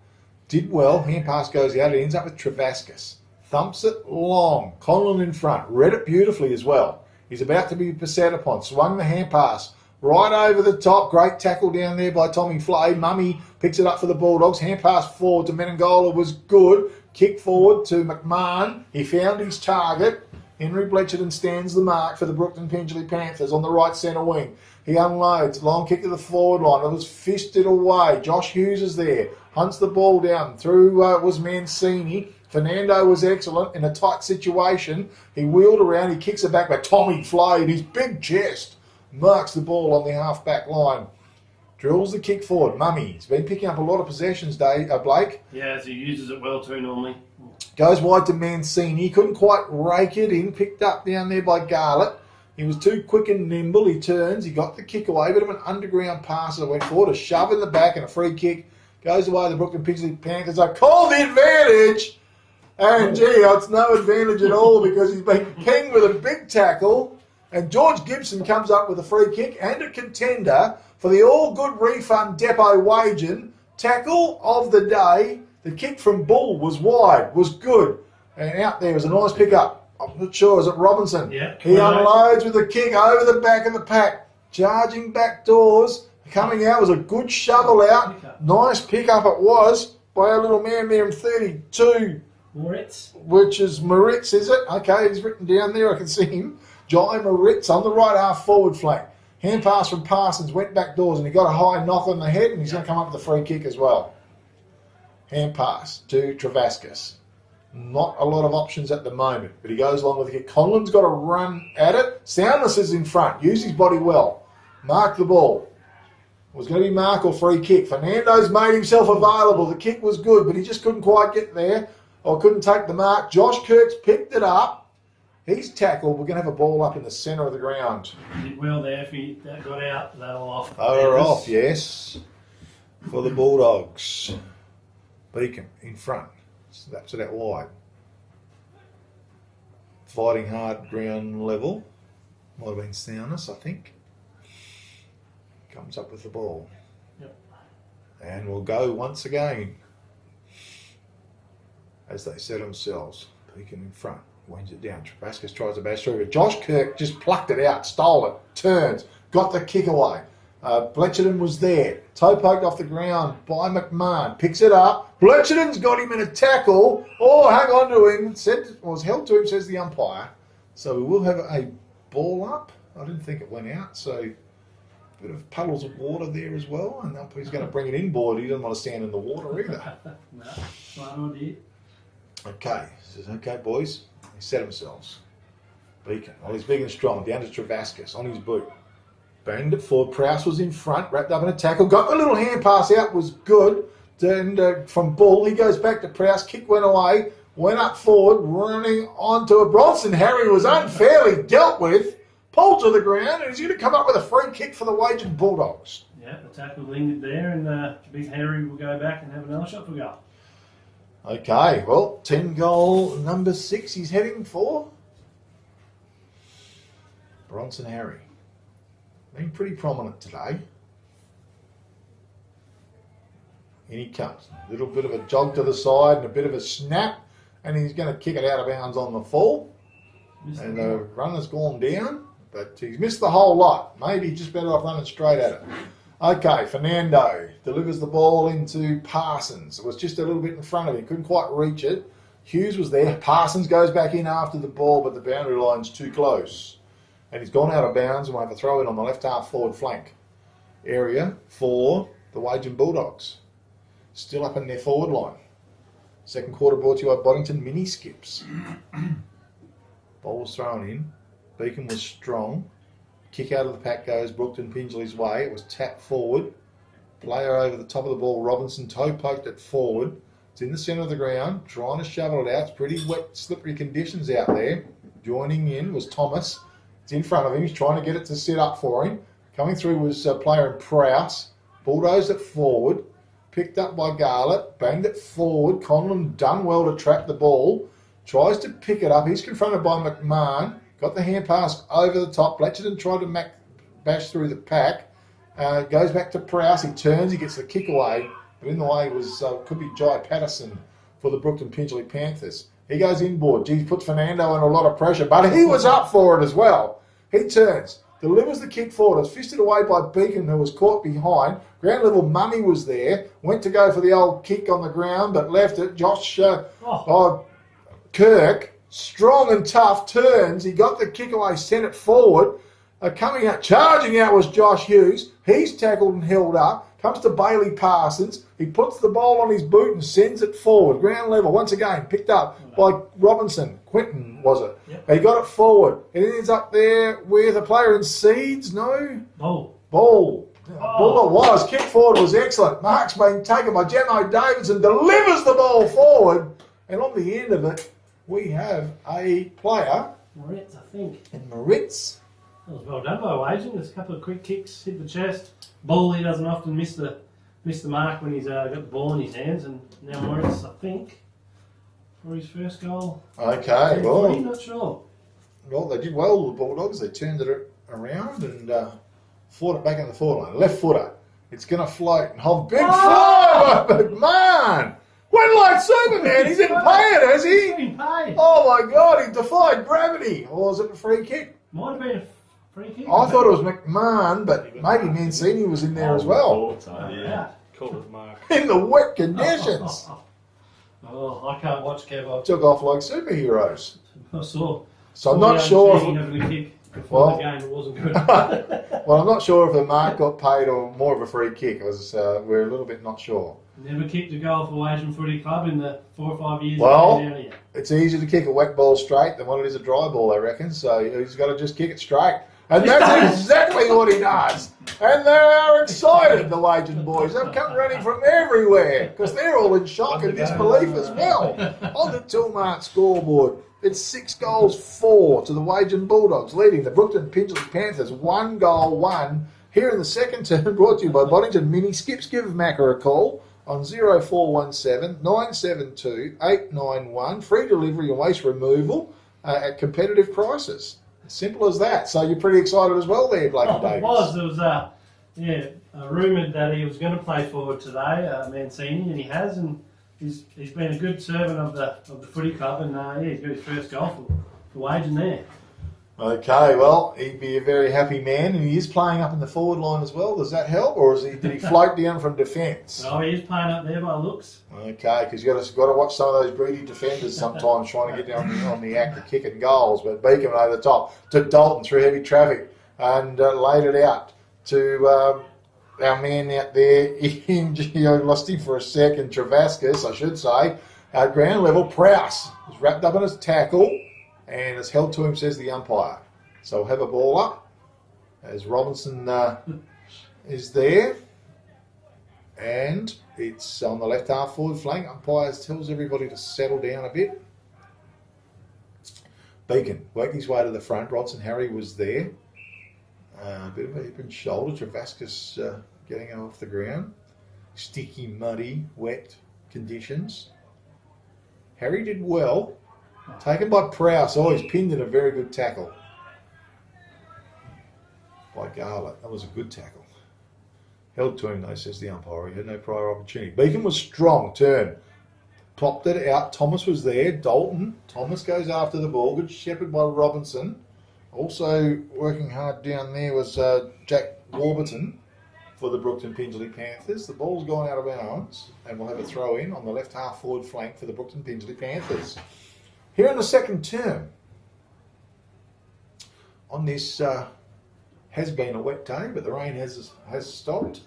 A: Did well. Hand pass goes out. It ends up with Travascus. Thumps it long. Conlon in front. Read it beautifully as well. He's about to be beset upon. Swung the hand pass right over the top. Great tackle down there by Tommy Flay. Mummy picks it up for the Bulldogs. Hand pass forward to Menengola was good. Kick forward to McMahon. He found his target. Henry Bletcherton stands the mark for the Brookton Pingelley Panthers on the right centre wing. He unloads. Long kick to the forward line. It was fisted away. Josh Hughes is there. Hunts the ball down. Through was Mancini. Fernando was excellent in a tight situation. He wheeled around, he kicks it back, but Tommy Flay, his big chest, marks the ball on the half-back line. Drills the kick forward. Mummy. He's been picking up a lot of possessions, Blake.
C: Yeah, he uses it well too normally.
A: Goes wide to Mancini. Couldn't quite rake it in. Picked up down there by Garlett. He was too quick and nimble. He turns. He got the kick away. Bit of an underground pass that went forward. A shove in the back and a free kick. Goes away. The Brookton Pingelley Panthers are called the advantage. And gee, it's no advantage at all because he's been king with a big tackle. And George Gibson comes up with a free kick and a contender for the all-good refund depot Wagin. Tackle of the day. The kick from Bull was wide, was good. And out there was a nice pickup. I'm not sure, is it Robinson?
C: Yeah.
A: He unloads with the kick over the back of the pack. Charging back doors. Coming out was a good shovel out. Nice pickup it was by our little man there in 32.
C: Moritz.
A: Which is Moritz, is it? Okay, he's written down there. I can see him. Jai Moritz on the right half forward flank. Hand pass from Parsons, went back doors, and he got a high knock on the head, and he's going to come up with a free kick as well. Hand pass to Travascus. Not a lot of options at the moment, but he goes along with the kick. Conlon's got to run at it. Soundness is in front. Use his body well. Mark the ball. It was going to be mark or free kick. Fernando's made himself available. The kick was good, but he just couldn't quite get there or couldn't take the mark. Josh Kirk's picked it up. He's tackled. We're going to have a ball up in the centre of the ground.
C: He did well there. If he got out, they were off.
A: They were off, yes, for the Bulldogs. Beacon in front. That's it out wide. Fighting hard ground level. Might have been Soundness, I think. Comes up with the ball.
C: Yep.
A: And we'll go once again. As they set themselves. Beacon in front. Wins it down. Travascus tries to bash through, but Josh Kirk just plucked it out, stole it, turns, got the kick away. Bletcherton was there. Toe poked off the ground by McMahon. Picks it up. Bletcherton's got him in a tackle. Oh, hang on to him. Was held to him, says the umpire. So we will have a ball up. I didn't think it went out, so a bit of puddles of water there as well. And the umpire's going to bring it inboard. He doesn't want to stand in the water either.
C: No, smart idea.
A: Okay. Says, okay, boys. They set themselves. Beacon. Well, he's big and strong. Down to Travascus on his boot. Banged it forward. Prowse was in front. Wrapped up in a tackle. Got the little hand pass out. Was good. And from Bull, he goes back to Prowse. Kick went away. Went up forward. Running onto a Bronson. Harry was unfairly dealt with. Pulled to the ground. And he's going to come up with a free kick for the Wagin Bulldogs.
C: Yeah, the tackle lingered there. And Big Harry will go back and have another shot for goal.
A: Okay, well, 10 goal number 6 he's heading for. Bronson Harry. Been pretty prominent today. In he comes. A little bit of a jog to the side and a bit of a snap. And he's going to kick it out of bounds on the full. And the runner's gone down. But he's missed the whole lot. Maybe just better off running straight at it. Okay, Fernando delivers the ball into Parsons. It was just a little bit in front of him. Couldn't quite reach it. Hughes was there. Parsons goes back in after the ball, but the boundary line's too close. And he's gone out of bounds and we'll have a throw in on the left half forward flank area for the Wagin Bulldogs. Still up in their forward line. Second quarter brought to you by Boddington Mini Skips. Ball was thrown in. Beacon was strong. Kick out of the pack goes Brookton Pingelley's way. It was tapped forward. Player over the top of the ball. Robinson toe poked it forward. It's in the centre of the ground. Trying to shovel it out. It's pretty wet, slippery conditions out there. Joining in was Thomas. It's in front of him. He's trying to get it to set up for him. Coming through was player in Prowse. Bulldozed it forward. Picked up by Garlett. Banged it forward. Conlon done well to trap the ball. Tries to pick it up. He's confronted by McMahon. Got the hand pass over the top. Bletcherton tried to bash through the pack. Goes back to Prowse. He turns. He gets the kick away. But in the way was could be Jai Patterson for the Brookton Pingelley Panthers. He goes inboard. He puts Fernando under a lot of pressure. But he was up for it as well. He turns. Delivers the kick forward. It was fisted away by Beacon, who was caught behind. Ground level Mummy was there. Went to go for the old kick on the ground, but left it. Josh Kirk, strong and tough, turns. He got the kick away, sent it forward. Coming out, charging out was Josh Hughes. He's tackled and held up. Comes to Bailey Parsons. He puts the ball on his boot and sends it forward. Ground level, once again, picked up by Robinson. Quinton, was it?
C: Yep.
A: He got it forward. It ends up there with a player in Seeds, no?
C: Ball.
A: Ball. Ball it was. Kick forward was excellent. Mark's been taken by Gemmo Davidson, delivers the ball forward, and on the end of it, we have a player.
C: Moritz, I think.
A: And Moritz.
C: That was well done by Wagin. There's a couple of quick kicks, hit the chest. Ball, he doesn't often miss the mark when he's got the ball in his hands. And now Moritz, I think, for his first goal.
A: Okay, well.
C: I'm not sure.
A: Well, they did well with the Bulldogs. They turned it around and fought it back in the forward line. Left footer. It's going to float and hold big fly by McMahon. Went like Superman. He didn't pay it, has he?
C: He paid.
A: Oh my God, he defied gravity. Or was it a free kick?
C: Might have been a free kick.
A: I thought it was McMahon, but maybe Mancini was in there as well.
D: Yeah. Called it Mark.
A: In the wet conditions.
C: Oh, I can't watch Kev.
A: Took off like superheroes.
C: I saw.
A: So I'm not sure.
C: Having a kick before the game, it wasn't good.
A: Well, I'm not sure if the mark got paid or more of a free kick. We're a little bit not sure.
C: Never kicked a goal for Wagin Footy Club in the 4 or 5 years.
A: Well,
C: down here.
A: it's easier to kick a wet ball straight than what it is a dry ball, I reckon. So he's got to just kick it straight. And that's exactly what he does. And they are excited, the Wagin boys. They've come running from everywhere because they're all in shock and disbelief as well. On the Tilmart scoreboard, it's 6-4 to the Wagin Bulldogs, leading the Brookton Pingelley Panthers 1-1. Here in the second term, brought to you by Boddington Mini Skips. Give Macca a call on 0417 972 891. Free delivery and waste removal at competitive prices. Simple as that. So you're pretty excited as well there, Blakey Davis.
C: It was. There was rumoured that he was going to play forward today, Mancini, and he has, and he's been a good servant of the footy club, and he's got his first goal for Wagin there.
A: Okay, well, he'd be a very happy man, and he is playing up in the forward line as well. Does that help, or did he float down from defence?
C: Oh, he is playing up there by looks.
A: Okay, because you've got to watch some of those greedy defenders sometimes trying to get down on the act of kicking goals. But Beacon over the top to Dalton through heavy traffic and laid it out to our man out there. Lost him for a second. Travascus, I should say, at ground level. Prowse was wrapped up in his tackle. And it's held to him, says the umpire. So we'll have a ball up as Robinson is there. And it's on the left half forward flank. Umpire tells everybody to settle down a bit. Beacon worked his way to the front. Bronson Harry was there. A bit of a hip and shoulder. Travascus getting off the ground. Sticky, muddy, wet conditions. Harry did well. Taken by Prowse. Oh, he's pinned in a very good tackle by Garlett. That was a good tackle. Held to him, though, says the umpire. He had no prior opportunity. Beacon was strong. Turn. Popped it out. Thomas was there. Dalton. Thomas goes after the ball. Good shepherd by Robinson. Also working hard down there was Jack Warburton for the Brookton Pingelley Panthers. The ball's gone out of bounds, and we'll have a throw in on the left half forward flank for the Brookton Pingelley Panthers. Here in the second term, on this has been a wet day, but the rain has stopped.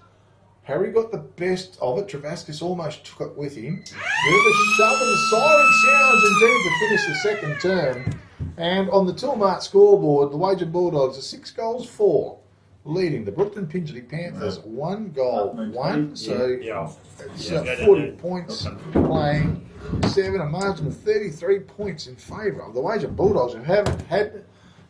A: Harry got the best of it. Travascus almost took it with him. Bit of a shove and the siren sounds indeed to finish the second term. And on the Tilmart scoreboard, the Wagin Bulldogs are 6-4, leading the Brookton Pingelley Panthers 1-1. So it's 40 points playing 7, a margin of 33 points in favour of the Wagin Bulldogs, who have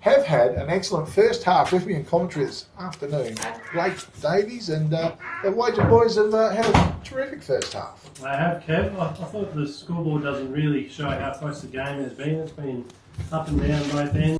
A: had an excellent first half. With me in commentary this afternoon, Blake Davies, and the Wagin boys have had a terrific first half.
C: They have, Kev. I thought the scoreboard doesn't really show how close the game has been. It's been up and down both ends.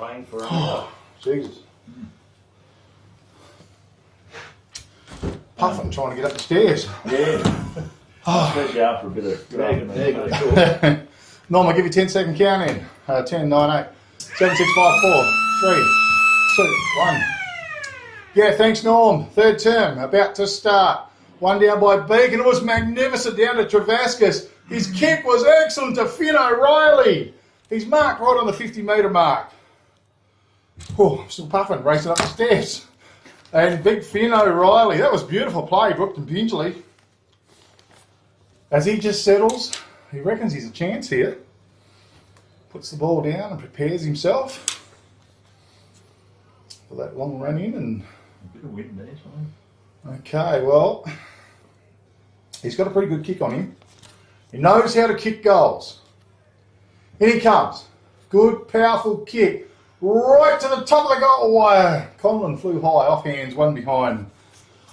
D: Rain for another.
A: Jesus. Puffing, trying to get up the stairs.
D: Yeah. Especially after a bit of dragging.
A: Norm, I'll give you 10-second count in. 10, 9, 8, 7, 6, 5, 4, 3, 2, 1. Yeah, thanks, Norm. Third term, about to start. One down by Beacon. It was magnificent down to Travascus. His kick was excellent to Finn O'Reilly. He's marked right on the 50-metre mark. Oh, I'm still puffing, racing up the steps. And big Finn O'Reilly. That was beautiful play, Brookton Pingelley. As he just settles, he reckons he's a chance here. Puts the ball down and prepares himself for that long run in. And
D: A bit of wind there, something.
A: okay, well, he's got a pretty good kick on him. He knows how to kick goals. In he comes. Good, powerful kick. Right to the top of the goal wire. Conlon flew high, off hands, one behind.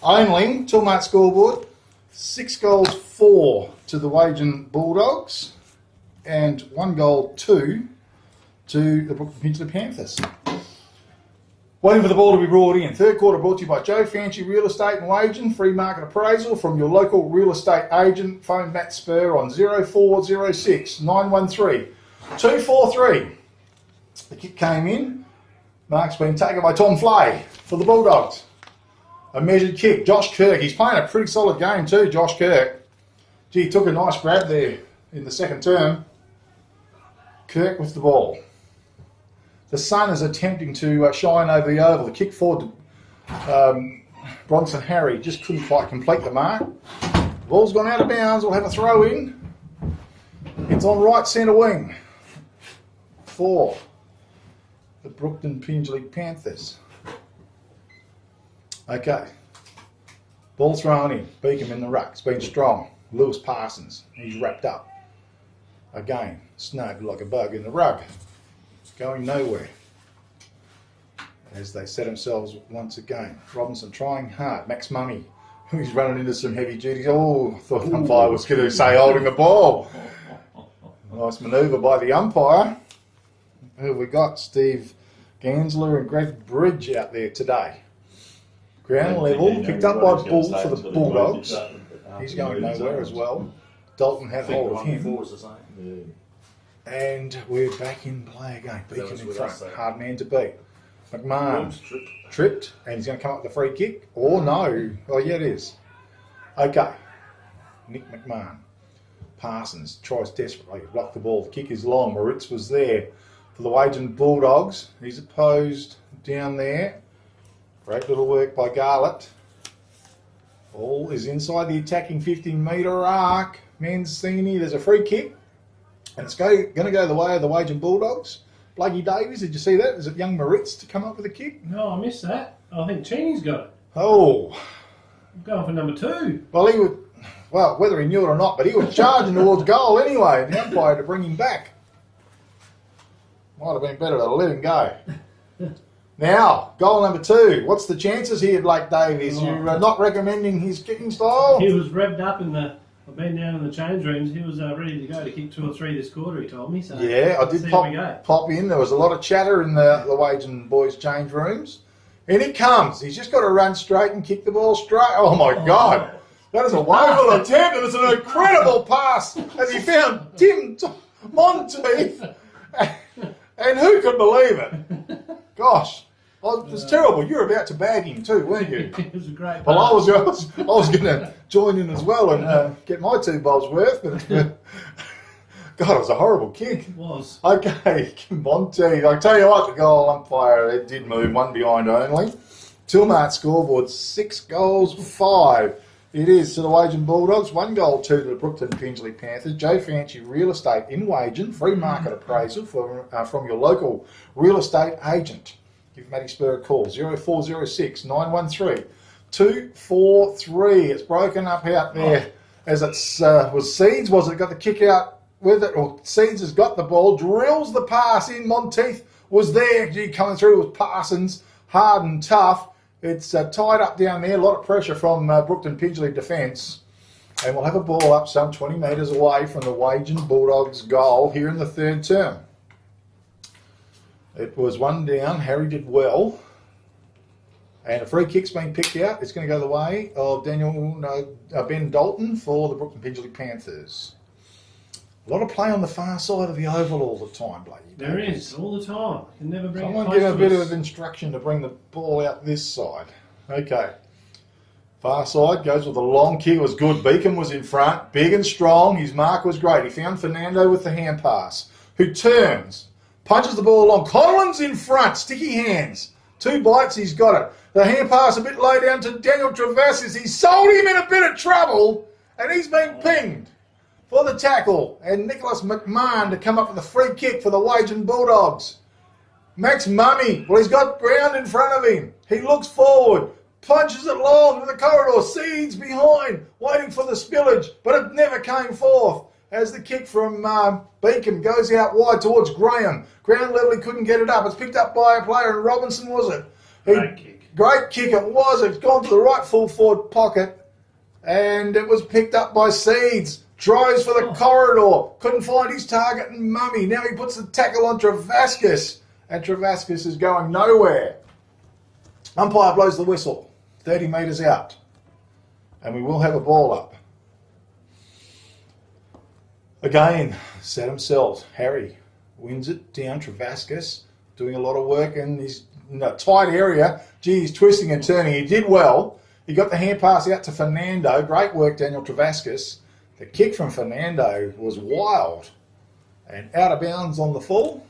A: Only, Tilmart scoreboard, 6 goals, 4 to the Wagin Bulldogs, and 1 goal, 2 to the Brookton Pingelley Panthers. Waiting for the ball to be brought in. Third quarter brought to you by Joe Fancy Real Estate in Wagin. Free market appraisal from your local real estate agent. Phone Matt Spur on 0406 913 243. The kick came in. Mark's been taken by Tom Flay for the Bulldogs. A measured kick. Josh Kirk. He's playing a pretty solid game too, Josh Kirk. Gee, he took a nice grab there in the second term. Kirk with the ball. The sun is attempting to shine over the oval. The kick forward to Bronson Harry just couldn't quite complete the mark. The ball's gone out of bounds. We'll have a throw in. It's on right centre wing for the Brookton Pingelley Panthers. Okay. Ball thrown in. Beacom in the ruck. It's been strong. Lewis Parsons. He's wrapped up. Again, snagged like a bug in the rug. Going nowhere. As they set themselves once again. Robinson trying hard. Max Mummy, who's running into some heavy duties. Oh, I thought the umpire was going to say holding the ball. Nice manoeuvre by the umpire. Who have we got? Steve Gansler and Greg Bridge out there today. Ground level, picked up by Bull for the Bulldogs. He's going nowhere as well. Dalton had hold of him. And we're back in play again. Beacon in front. Hard man to beat. McMahon tripped, and he's going to come up with a free kick. Or no. Oh, yeah, it is. Okay. Nick McMahon. Parsons tries desperately to block the ball. The kick is long. Moritz was there for the Wagin Bulldogs. He's opposed down there. Great little work by Garlett. Ball is inside the attacking 50-metre arc. Mancini, there's a free kick. And it's going to go the way of the Wagin Bulldogs. Blakey Davies, did you see that? Is it young Moritz to come up with a kick?
C: No, I missed that. I think Cheney's got it.
A: Oh.
C: I'm going for number 2.
A: Well, he would, well, whether he knew it or not, but he was charging towards goal anyway. And the umpire to bring him back. Might have been better to let him go. Now, goal number 2. What's the chances here, Blake Davies? You're not recommending his kicking style?
C: He was revved up in the... I've been down in the change rooms. He was ready to go to kick 2 or 3 this quarter, he told me. So
A: yeah, I did pop in. There was a lot of chatter in the Wagin boys' change rooms. And he comes. He's just got to run straight and kick the ball straight. Oh, my God. That is a wonderful attempt. It was an incredible pass as he found Tim Monteith. And who could believe it? Gosh. Oh, it was terrible. You were about to bag him too, weren't you?
C: It was a great pass.
A: Well, I was going to join in as well and get my 2 bowls worth, but God, it was a horrible kick.
C: It was.
A: Okay, Monty. I tell you what, the goal umpire, it did move, 1 behind only. Tilmart scoreboard, 6 goals, 5. It is to the Wagin Bulldogs, 1 goal, 2 to the Brookton Pingelley Panthers. Joe Fancy Real Estate in Wagin, free market appraisal from your local real estate agent. Give Matty Spur a call, 0406 913 243. It's broken up out there as it's was Seeds, was it? Got the kick out with it, or Seeds has got the ball, drills the pass in. Monteith was there, coming through with Parsons, hard and tough. It's tied up down there, a lot of pressure from Brookton Pingelley defence. And we'll have a ball up some 20 metres away from the Wagin Bulldogs goal here in the third term. It was 1 down. Harry did well. And a free kick's been picked out. It's going to go the way of Ben Dalton for the Brookton Pingelley Panthers. A lot of play on the far side of the oval all the time, Blake.
C: There is, all the time. You can never bring
A: Someone
C: it
A: give a
C: close
A: bit
C: to us.
A: of instruction to bring the ball out this side. Okay. Far side goes with a long kick. It was good. Beacon was in front. Big and strong. His mark was great. He found Fernando with the hand pass, who turns, punches the ball along. Collins in front. Sticky hands. 2 bites. He's got it. The hand pass a bit low down to Daniel Travassis. He sold him in a bit of trouble, and he's been pinged for the tackle. And Nicholas McMahon to come up with a free kick for the Wagin Bulldogs. Max Mummy, well, he's got ground in front of him. He looks forward, punches it long to the corridor, Seeds behind, waiting for the spillage, but it never came forth as the kick from Beacon goes out wide towards Graham. Ground level, he couldn't get it up. It's picked up by a player, and Robinson, was it?
C: Great kick.
A: Great kick it was. It's gone to the right full forward pocket, and it was picked up by Seeds. Tries for the corridor. Couldn't find his target, and Mummy. Now he puts the tackle on Travascis, and Travascis is going nowhere. Umpire blows the whistle. 30 metres out. And we will have a ball up. Again, set himself. Harry wins it down. Travascis doing a lot of work in his tight area. Gee, he's twisting and turning. He did well. He got the hand pass out to Fernando. Great work, Daniel Travascis. The kick from Fernando was wild and out of bounds on the full.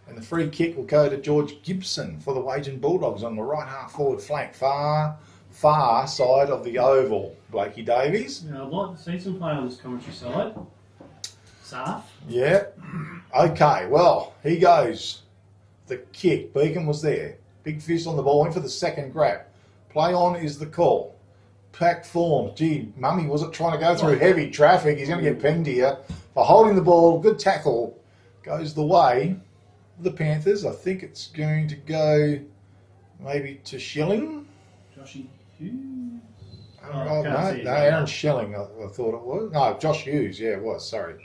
A: And the free kick will go to George Gibson for the Wagin Bulldogs on the right half forward flank, far side of the oval. Blakey Davies.
C: Yeah, I'd like to see some play on this commentary side. Saf.
A: Yeah. Okay, well, he goes. The kick. Beacon was there. Big fist on the ball. Went for the second grab. Play on is the call. Packed form. Gee, Mummy wasn't trying to go through heavy traffic. He's going to get pinged here for holding the ball. Good tackle. Goes the way of the Panthers. I think it's going to go maybe to Schilling.
C: Joshy Hughes.
A: Oh, no, Aaron Schilling, I thought it was. No, Josh Hughes. Yeah, it was. Sorry.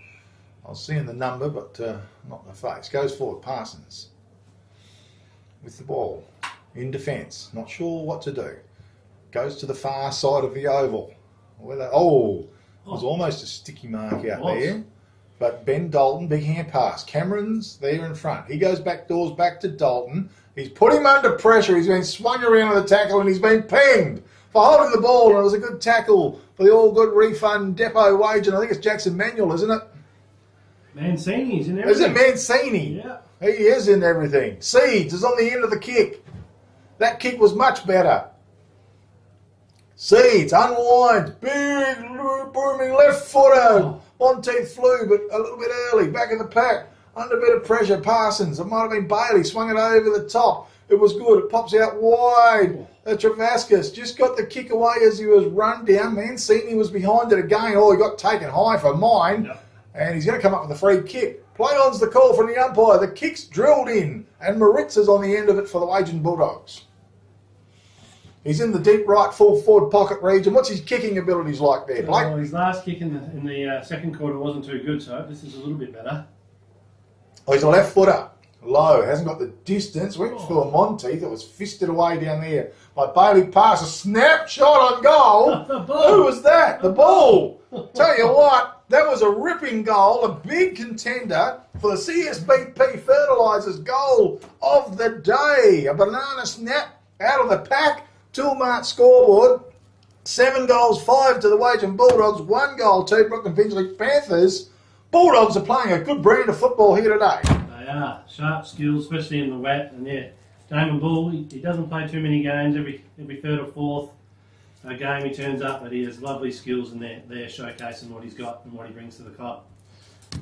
A: I was seeing the number, but not the face. Goes forward. Parsons with the ball in defence. Not sure what to do. Goes to the far side of the oval. It was almost a sticky mark out there. But Ben Dalton, big hand pass. Cameron's there in front. He goes back doors, back to Dalton. He's put him under pressure. He's been swung around with the tackle, and he's been pinged for holding the ball. And it was a good tackle for the All Good Refund Depot Wagin. I think it's Jackson Manuel, isn't it?
C: Mancini's in everything.
A: Is it Mancini?
C: Yeah.
A: He is in everything. Seeds is on the end of the kick. That kick was much better. Seeds, unwind, big, booming left footer. Monteith flew, but a little bit early. Back in the pack, under a bit of pressure. Parsons, it might have been Bailey, swung it over the top. It was good. It pops out wide. Travascis just got the kick away as he was run down. Mancini was behind it again. Oh, he got taken high for mine. Yep. And he's going to come up with a free kick. Play on's the call from the umpire. The kick's drilled in, and Moritz is on the end of it for the Wagin Bulldogs. He's in the deep right full forward pocket region. What's his kicking abilities like there, Blake?
C: Well, his last kick in the second quarter wasn't too good, so this is a little bit better.
A: Oh, he's a left footer. Low, hasn't got the distance. Went for a Monteith that was fisted away down there by Bailey Pass. A snapshot on goal. Who was that? The ball. Tell you what, that was a ripping goal. A big contender for the CSBP Fertilisers goal of the day. A banana snap out of the pack. Toolmart scoreboard. 7 goals, 5 to the Wagin Bulldogs. 1 goal to Brookton Pingelley Panthers. Bulldogs are playing a good brand of football here today.
C: They are. Sharp skills, especially in the wet. And yeah, Damon Bull, he doesn't play too many games. Every third or fourth game he turns up, but he has lovely skills, and they're showcasing what he's got and what he brings to the club.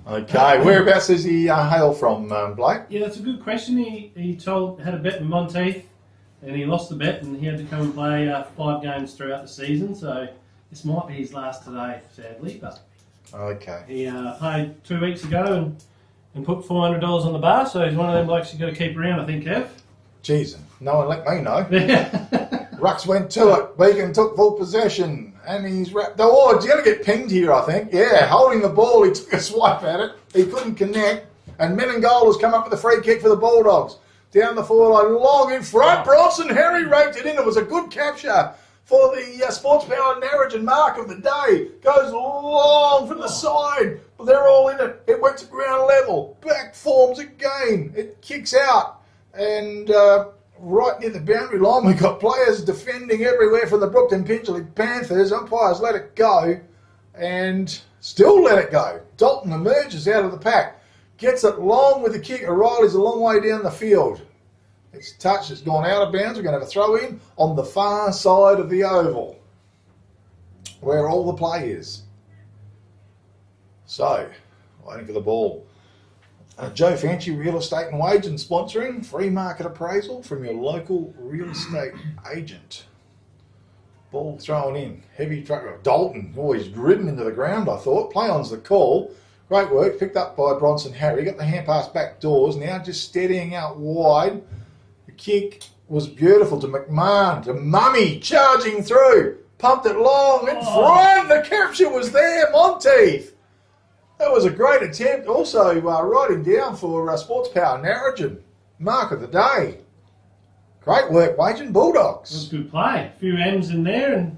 A: Okay, whereabouts does he hail from, Blake?
C: Yeah, that's a good question. He had a bet with Monteith, and he lost the bet, and he had to come and play 5 games throughout the season. So this might be his last today, sadly. But
A: okay,
C: he played 2 weeks ago and put $400 on the bar. So he's one of them blokes you got to keep around, I think, Kev.
A: Jeez, no one let me know. Rux went to it. Beacon took full possession, and he's wrapped. Oh, he's going to get pinged here, I think. Yeah, holding the ball, he took a swipe at it. He couldn't connect. And Menengola has come up with a free kick for the Bulldogs. Down the forward line, long in front. Bronson Harry raked it in. It was a good capture for the Sports Power Narrogin mark of the day. Goes long from the side. But they're all in it. It went to ground level. Back forms again. It kicks out. And right near the boundary line, we've got players defending everywhere from the Brookton Pingelley Panthers. Umpires let it go. And still let it go. Dalton emerges out of the pack. Gets it long with the kick. O'Reilly's a long way down the field. It's touched. It's gone out of bounds. We're going to have a throw in on the far side of the oval, where all the play is. So, waiting for the ball. Joe Fancy Real Estate and Wagin sponsoring free market appraisal from your local real estate agent. Ball thrown in. Heavy truck. Dalton always ridden into the ground, I thought. Play on's the call. Great work. Picked up by Bronson Harry. Got the hand pass back doors. Now just steadying out wide. The kick was beautiful to McMahon. To Mummy charging through. Pumped it long in front. The capture was there. Monteith. That was a great attempt. Also writing down for Sports Power Narrogin. Mark of the day. Great work, Wagin Bulldogs.
C: It was good play. A few M's in there, and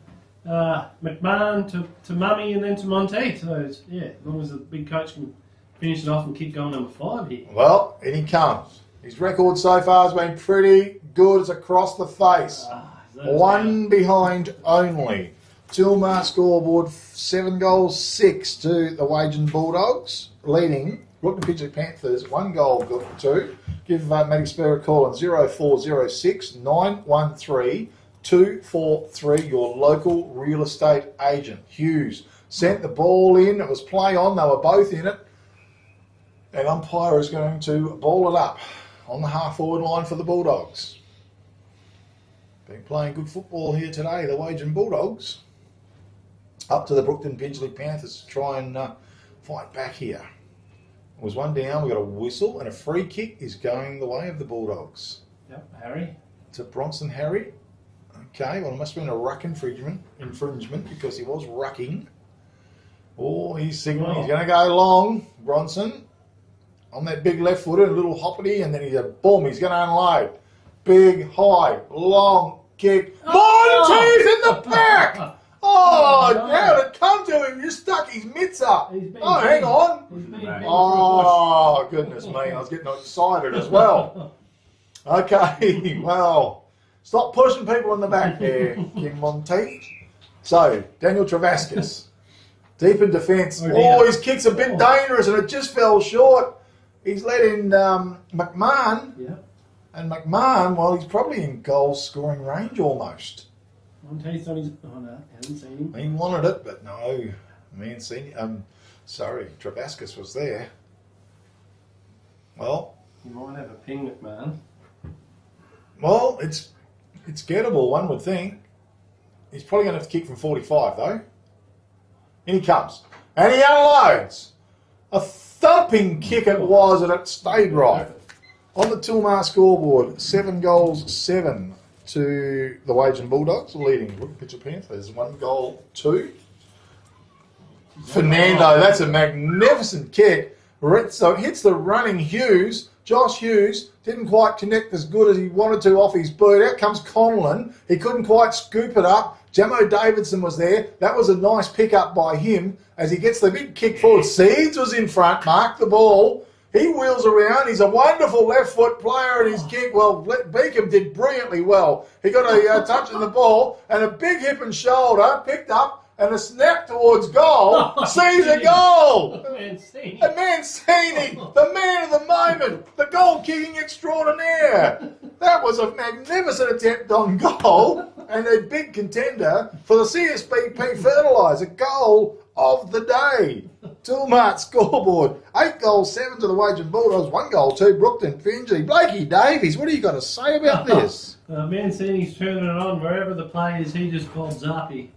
C: McMahon to Mummy and then to Monteith. So, as long as the big coach can finish it off and keep going number 5 here.
A: Well, in he comes. His record so far has been pretty good. It's across the face. One behind only. Tilmar scoreboard 7 goals, 6 to the Wagin Bulldogs, leading Brookton Pingelley Panthers 1 goal to 2. Give Matty Spur a call on 0406 913 243, your local real estate agent. Hughes sent the ball in. It was play on. They were both in it. And umpire is going to ball it up on the half-forward line for the Bulldogs. Been playing good football here today, the Wagin Bulldogs. Up to the Brookton Pingelley Panthers to try and fight back here. It was one down. We got a whistle and a free kick is going the way of the Bulldogs.
C: Yep, Harry.
A: To Bronson Harry. Okay, well, it must have been a ruck infringement because he was rucking. Oh, he's signalling. He's going to go long, Bronson. On that big left footer, a little hoppity, and then he's boom, he's going to unload. Big, high, long kick. Monteith in the back! Oh, how did it come to him? You stuck his mitts up. Oh, hang on. Oh, goodness me. I was getting excited as well. Okay, well, stop pushing people in the back there, King Monteith. So, Daniel Travascus, deep in defence. Oh, his kick's a bit dangerous and it just fell short. He's let in McMahon. Yeah. And McMahon, well, he's probably in goal scoring range almost.
C: Monteith's on his... Oh, no, hasn't seen him.
A: He wanted it, but no. Me and seen sorry, Travascus was there. Well...
C: You might have a ping, McMahon.
A: Well, it's gettable, one would think. He's probably going to have to kick from 45, though. In he comes. And he unloads. A thumping kick it was, and it stayed right. On the Tilmar scoreboard, 7 goals, 7 to the Wagin Bulldogs, leading Brookton Pingelley Panthers 1 goal, 2. Fernando, that's a magnificent kick. So it hits the running Hughes. Josh Hughes didn't quite connect as good as he wanted to off his boot. Out comes Conlon. He couldn't quite scoop it up. Jamo Davidson was there. That was a nice pick-up by him as he gets the big kick forward. Seeds was in front, marked the ball. He wheels around. He's a wonderful left-foot player and his kick. Well, Beacom did brilliantly well. He got a touch in the ball and a big hip and shoulder, picked up, and a snap towards goal. Sees a goal.
C: Mancini.
A: And Mancini, the man of the moment, the goal-kicking extraordinaire. That was a magnificent attempt on goal and a big contender for the CSBP Fertiliser goal of the day. Tilmart scoreboard, 8 goals, 7 to the Wagin Bulldogs, 1 goal, 2 Brookton Pingelley. Blakey Davies, what do you got to say about this?
C: Mancini's turning it on wherever the play is. He just folds up. He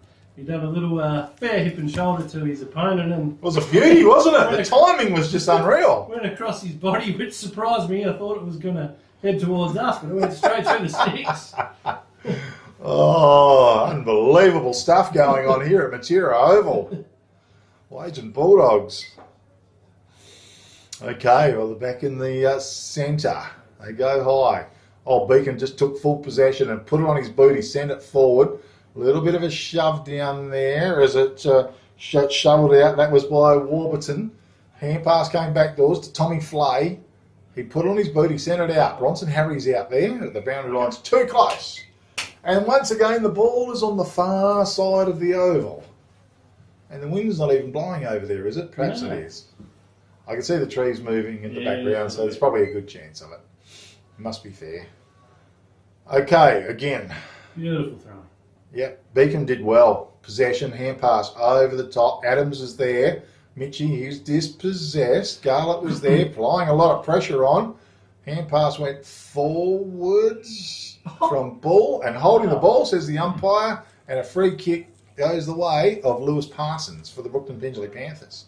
C: done a little fair hip and shoulder to his opponent, and
A: it was a beauty, wasn't it? The timing was just unreal.
C: Went across his body, which surprised me. I thought it was going to head towards us, but it went straight through the sticks.
A: Oh, unbelievable stuff going on here at Matera Oval. Wagin Bulldogs. Okay, well, they're back in the centre. They go high. Oh, Beacon just took full possession and put it on his boot. He sent it forward. A little bit of a shove down there as it shoveled out. That was by Warburton. Hand pass came backdoors to Tommy Flay. He put it on his boot. He sent it out. Bronson Harry's out there at the boundary line's too close. And once again, the ball is on the far side of the oval. And the wind's not even blowing over there, is it? Perhaps
C: No.
A: it is. I can see the trees moving in the background, so there's probably a good chance of it. Must be fair. Okay, again.
C: Beautiful throw.
A: Yep, Beacon did well. Possession, hand pass over the top. Adams is there. Mitchie, he's dispossessed. Garlett was there, applying a lot of pressure on. Hand pass went forwards from Bull, and holding the ball, says the umpire, and a free kick goes the way of Lewis Parsons for the Brookton Pingelley Panthers.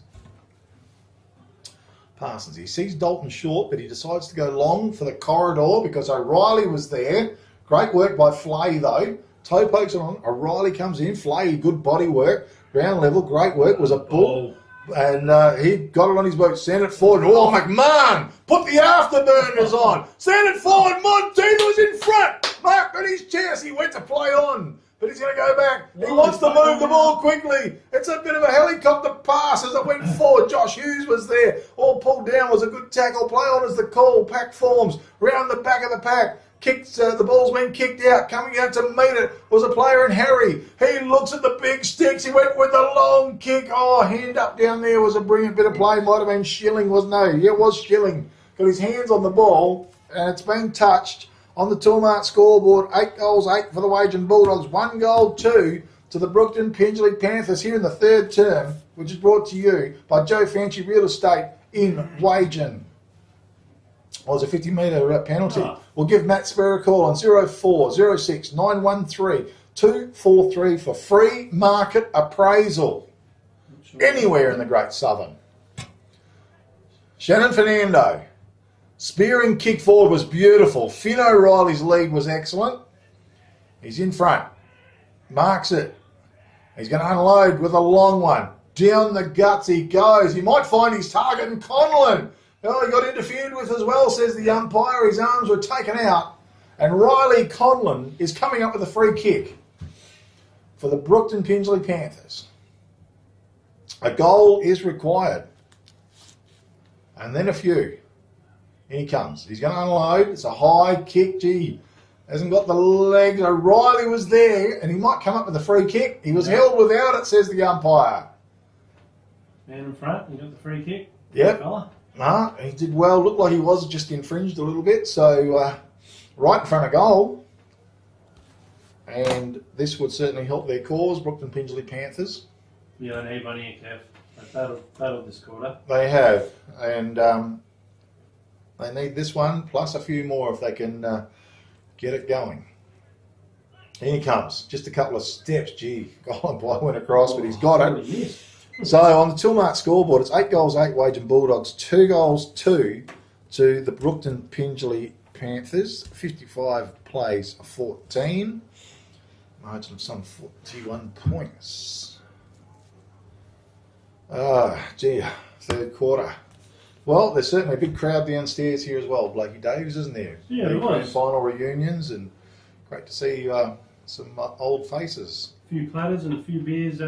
A: Parsons, he sees Dalton short, but he decides to go long for the corridor because O'Reilly was there. Great work by Flay, though. Toe pokes on. O'Reilly comes in. Flay, good body work. Ground level, great work. Was a Bull. And he got it on his boat, sent it forward. Oh, McMahon, put the afterburners on. Send it forward. Montino was in front. Mark at his chest. He went to play on. But he's going to go back. He wants to move the ball quickly. It's a bit of a helicopter pass as it went forward. Josh Hughes was there. All pulled down was a good tackle. Play on as the call. Pack forms. Round the back of the pack. Kicks, the ball's been kicked out. Coming out to meet it was a player in Harry. He looks at the big sticks. He went with the long kick. Oh, hand up down there was a brilliant bit of play. Might have been Schilling, wasn't it? Yeah, it was Schilling. Got his hands on the ball, and it's been touched on the Toolmart scoreboard. 8 goals, 8 for the Wagin Bulldogs. 1 goal, 2 to the Brookton Pingelley Panthers here in the third term, which is brought to you by Joe Fancy Real Estate in Wagin. Well, it was a 50-metre penalty. We'll give Matt Sperr a call on 0406 913 243 for free market appraisal anywhere in the Great Southern. Shannon Fernando. Spearing kick forward was beautiful. Finn O'Reilly's lead was excellent. He's in front. Marks it. He's going to unload with a long one. Down the guts he goes. He might find his target in Conlon. Oh, he got interfered with as well, says the umpire. His arms were taken out. And Riley Conlon is coming up with a free kick for the Brookton Pingelley Panthers. A goal is required. And then a few. In he comes. He's going to unload. It's a high kick. Gee, hasn't got the legs. O'Reilly was there, and he might come up with a free kick. He was held without it, says the umpire.
C: Man in front, he got the free kick.
A: Yep.
C: Fella.
A: No, he did well. Looked like he was just infringed a little bit. So right in front of goal. And this would certainly help their cause, Brookton Pingelley Panthers.
C: Yeah, I need one here, Kev. They've battled this quarter.
A: They have. And they need this one, plus a few more if they can get it going. Here he comes. Just a couple of steps. Gee, Golden went across, but he's got it. So on the Toolmart scoreboard, it's 8 goals, 8 Wagin Bulldogs, 2 goals, 2 to the Brookton Pingelley Panthers, 55 plays, 14, margin of some 41 points. Gee, third quarter. Well, there's certainly a big crowd downstairs here as well. Blakey Davies, isn't there?
C: Yeah, there
A: Grand
C: was.
A: final reunions, and great to see some old faces.
C: A few platters and a few beers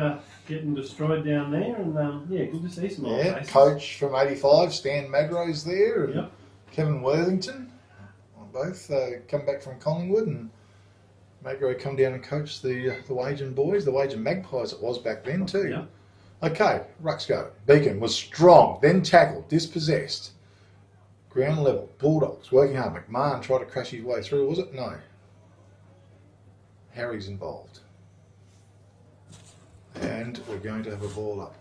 C: getting destroyed down there, and yeah, good to see some old faces.
A: Coach from 85, Stan Magro's there, and
C: Yep.
A: Kevin Worthington, both come back from Collingwood, and Magro come down and coach the Wagin boys, the Wagin Magpies it was back then too.
C: Yep.
A: Okay, rucks go. Beacon was strong, then tackled, dispossessed. Ground level, Bulldogs working hard. McMahon tried to crash his way through, was it? No. Harry's involved. And we're going to have a ball up.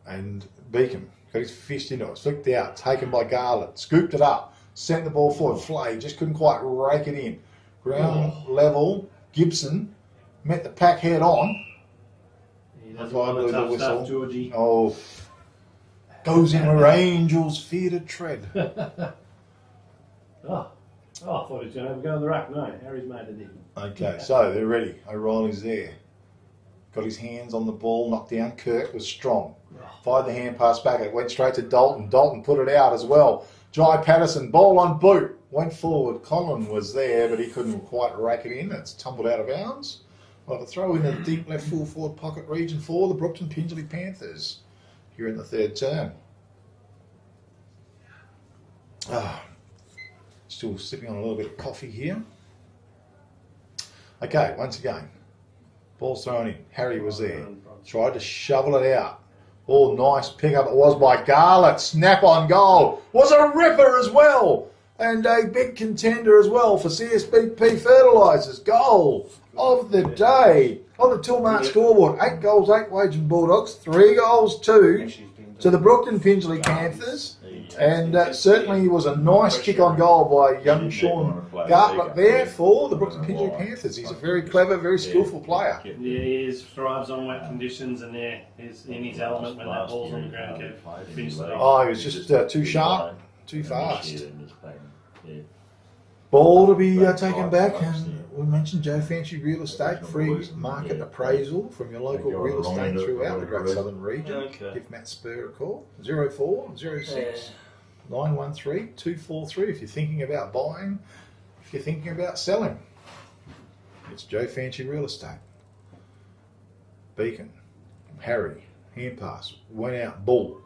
A: And Beacon got his fist into it, flicked out, taken by Garland, scooped it up, sent the ball forward. Flay just couldn't quite rake it in. Ground level, Gibson met the pack head on.
C: He does all the tough stuff, Georgie.
A: Oh, goes in where angels fear to tread.
C: Oh, I thought he was going to have a go at the ruck. No, Harry's made it in.
A: Okay, so they're ready. O'Reilly's there. Got his hands on the ball, knocked down. Kirk was strong. Fired the hand pass back. It went straight to Dalton. Dalton put it out as well. Jai Patterson, ball on boot. Went forward. Colin was there, but he couldn't quite rake it in. It's tumbled out of bounds. Well, to throw in the deep left full forward pocket region for the Brookton Pingelley Panthers here in the third term. Still sipping on a little bit of coffee here. Okay, once again, ball's thrown in. Harry was there. Tried to shovel it out. Oh, nice pickup it was by Garlett. Snap on goal. Was a ripper as well. And a big contender as well for CSBP Fertilisers. Goal of the day. On the Tilmart scoreboard. 8 goals, 8 Wagin Bulldogs. 3 goals, 2 to the Brookton Pingelley Panthers. And certainly was a nice kick on goal by young Sean Gartlett there for the Brookton Pingelley Panthers. He's a very clever, very skillful player.
C: Yeah, he is, thrives on wet conditions, and he's in his element when that ball's on the ground.
A: Oh, he was just too sharp, too fast. Ball to be taken back, and we mentioned Joe Fancy Real Estate, free market appraisal from your local real estate throughout the Great Southern region. Give Matt Spur a call, 0406 913 243 if you're thinking about buying, if you're thinking about selling. It's Joe Fancy Real Estate. Beacon, Harry, hand pass, went out, ball,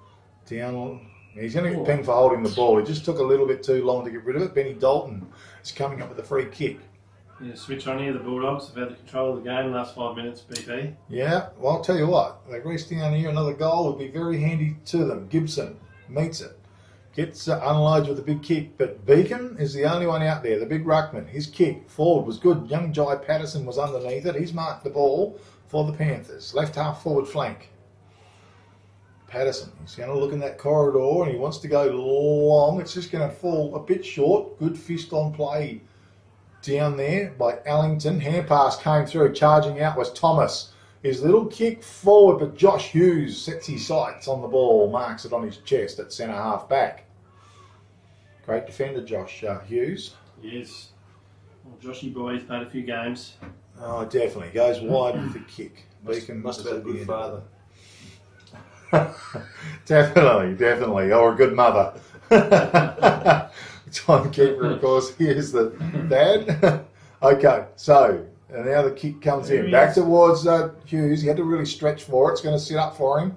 A: down. He's going to get pinged for holding the ball. It just took a little bit too long to get rid of it. Benny Dalton is coming up with a free kick.
C: Yeah, switch on here. The Bulldogs have had the control of the game the last 5 minutes, BP.
A: Yeah, well, I'll tell you what. They race down here. Another goal would be very handy to them. Gibson meets it. Gets unloads with a big kick. But Beacon is the only one out there, the big ruckman. His kick forward was good. Young Jai Patterson was underneath it. He's marked the ball for the Panthers. Left half forward flank. Patterson, he's going to look in that corridor and he wants to go long. It's just going to fall a bit short. Good fist on play down there by Allington. Hand pass came through. Charging out was Thomas. His little kick forward, but Josh Hughes sets his sights on the ball, marks it on his chest at centre half back. Great defender, Josh Hughes.
C: Yes. Well, Joshy boy's played a few games.
A: Oh, definitely. Goes wide with the kick. Beacon
D: must have had a good father.
A: Definitely, or a good mother. Timekeeper, of course, here's the dad. Okay, so and now the kick comes in. Back towards Hughes. He had to really stretch for it. It's going to sit up for him.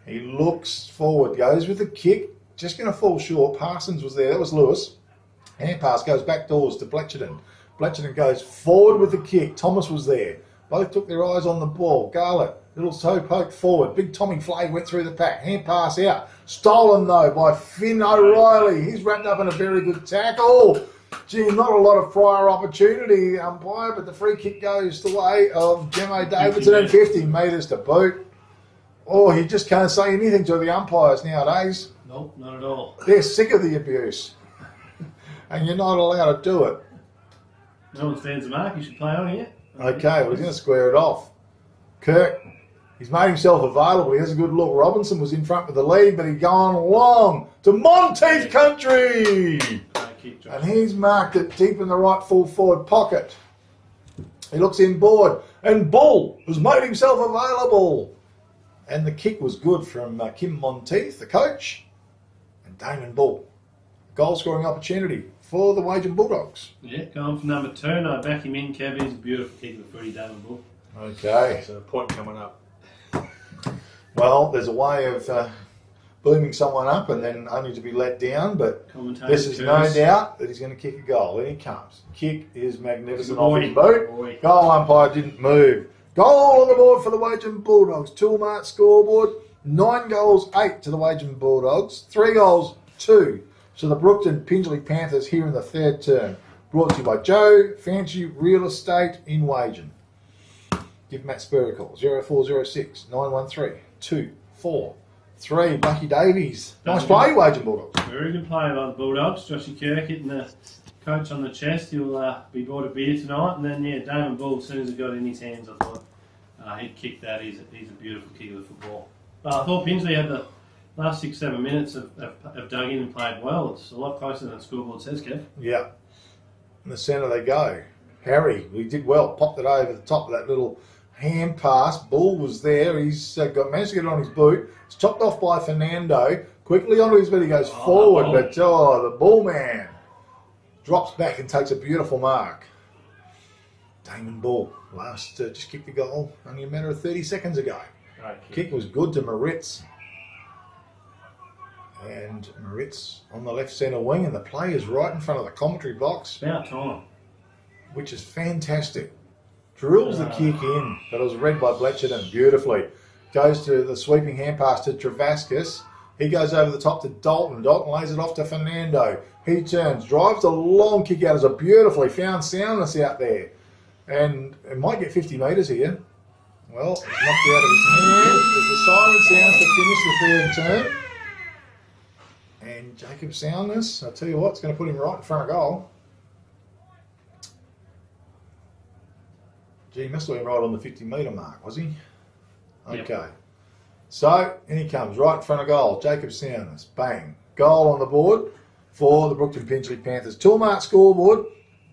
A: He looks forward, goes with the kick. Just going to fall short. Parsons was there. That was Lewis. Hand pass goes back doors to Bletcherton. Bletcherton goes forward with the kick. Thomas was there. Both took their eyes on the ball. Garlett, little toe poke forward. Big Tommy Flay went through the pack. Hand pass out. Stolen, though, by Finn O'Reilly. He's wrapped up in a very good tackle. Gee, not a lot of prior opportunity, umpire, but the free kick goes the way of Gemmo Davidson and 50 metres to boot. Oh, you just can't say anything to the umpires nowadays.
C: Nope, not at all.
A: They're sick of the abuse. And you're not allowed to do it.
C: No one stands the mark. You should play on here.
A: Okay, well, he's going to square it off. Kirk, he's made himself available. He has a good look. Robinson was in front with the lead, but he'd gone long to Monteith country. And he's marked it deep in the right full forward pocket. He looks inboard, and Bull has made himself available. And the kick was good from Kim Monteith, the coach, and Damon Bull. Goal scoring opportunity for the Wagin Bulldogs.
C: Yeah, going for number 2, and I back him in, Kev. He's a beautiful kick of the footy, Damon Bull.
A: Okay.
D: So a point coming up.
A: Well, there's a way of booming someone up and then only to be let down, but this is no doubt that he's going to kick a goal. In he comes. Kick is magnificent off his boot. Goal umpire didn't move. Goal on the board for the Wagin Bulldogs. Tilmart scoreboard. 9 goals, 8 to the Wagin Bulldogs. 3 goals, 2 to the Brookton Pingelley Panthers here in the third term. Brought to you by Joe Fancy Real Estate in Wagin. Give Matt Spur a call. 0406 913 243. Bucky Davies. Nice play, Wagin Bulldogs.
C: Very good play by the Bulldogs. Joshy Kirk hitting the coach on the chest. He'll be bought a beer tonight. And then, yeah, Damon Bull, as soon as he got it in his hands, I thought he'd kick that. He's a beautiful kick of the football. I thought Pingelley had the last 6-7 minutes have dug in and played well. It's a lot closer than the scoreboard says, Kev.
A: Yeah. In the centre they go. Harry, he did well. Popped it over the top of that little hand pass. Bull was there. He's managed to get it on his boot. It's chopped off by Fernando. Quickly onto his feet, he goes forward, but the Bull man drops back and takes a beautiful mark. Damon Bull just kicked the goal only a matter of 30 seconds ago. Kick was good to Moritz. And Moritz on the left centre wing, and the play is right in front of the commentary box.
D: About time.
A: Which is fantastic. Drills the kick in, but it was read by Bletcherton beautifully. Goes to the sweeping hand pass to Travascus. He goes over the top to Dalton. Dalton lays it off to Fernando. He turns, drives a long kick out. It's a beautifully found soundness out there. And it might get 50 metres here. Well, it's knocked out of his hand as the siren sounds to finish the third turn. And Jacob Soundness, I'll tell you what, it's going to put him right in front of goal. Gee, he must have been right on the 50-metre mark, was he? Okay. Yep. So, in he comes, right in front of goal. Jacob Soundness, bang. Goal on the board for the Brookton Pingelley Panthers. Toolmart scoreboard.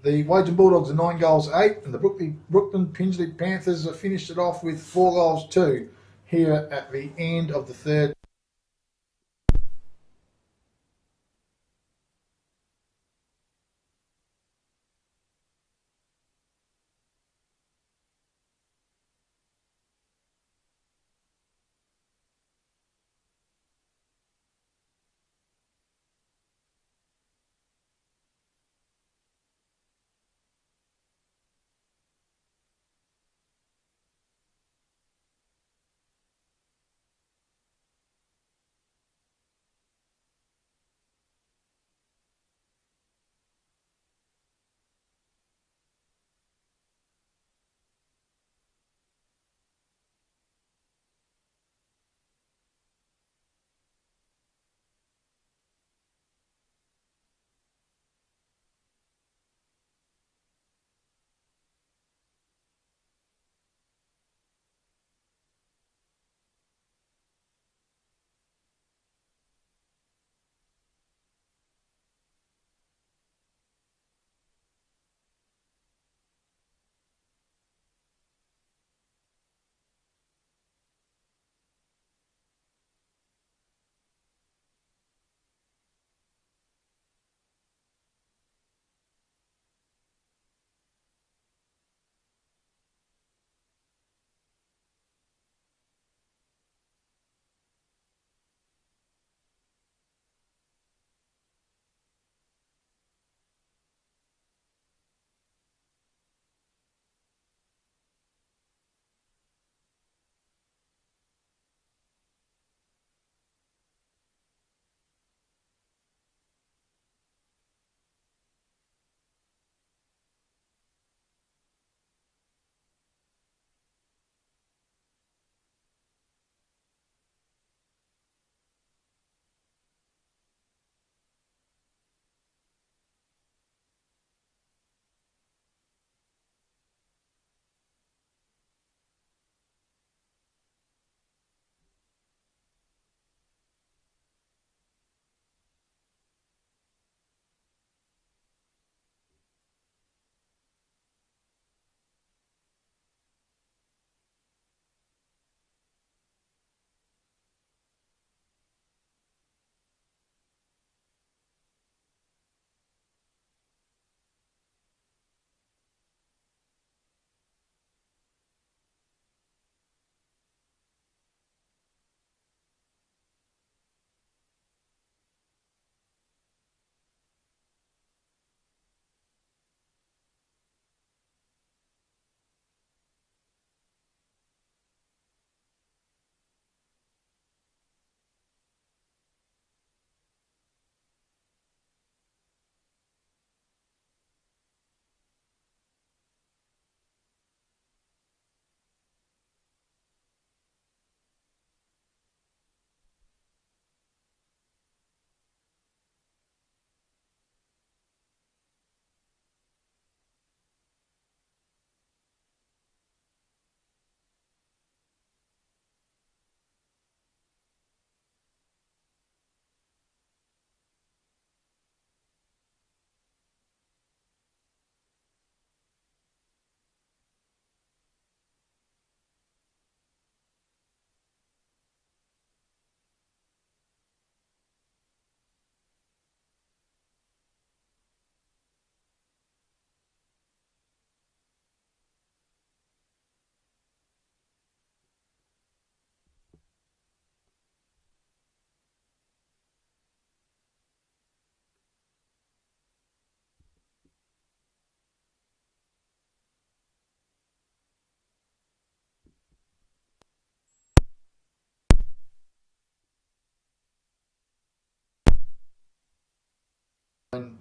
A: The Wagin Bulldogs are 9 goals 8, and the Brookton Pingelley Panthers have finished it off with 4 goals 2 here at the end of the third.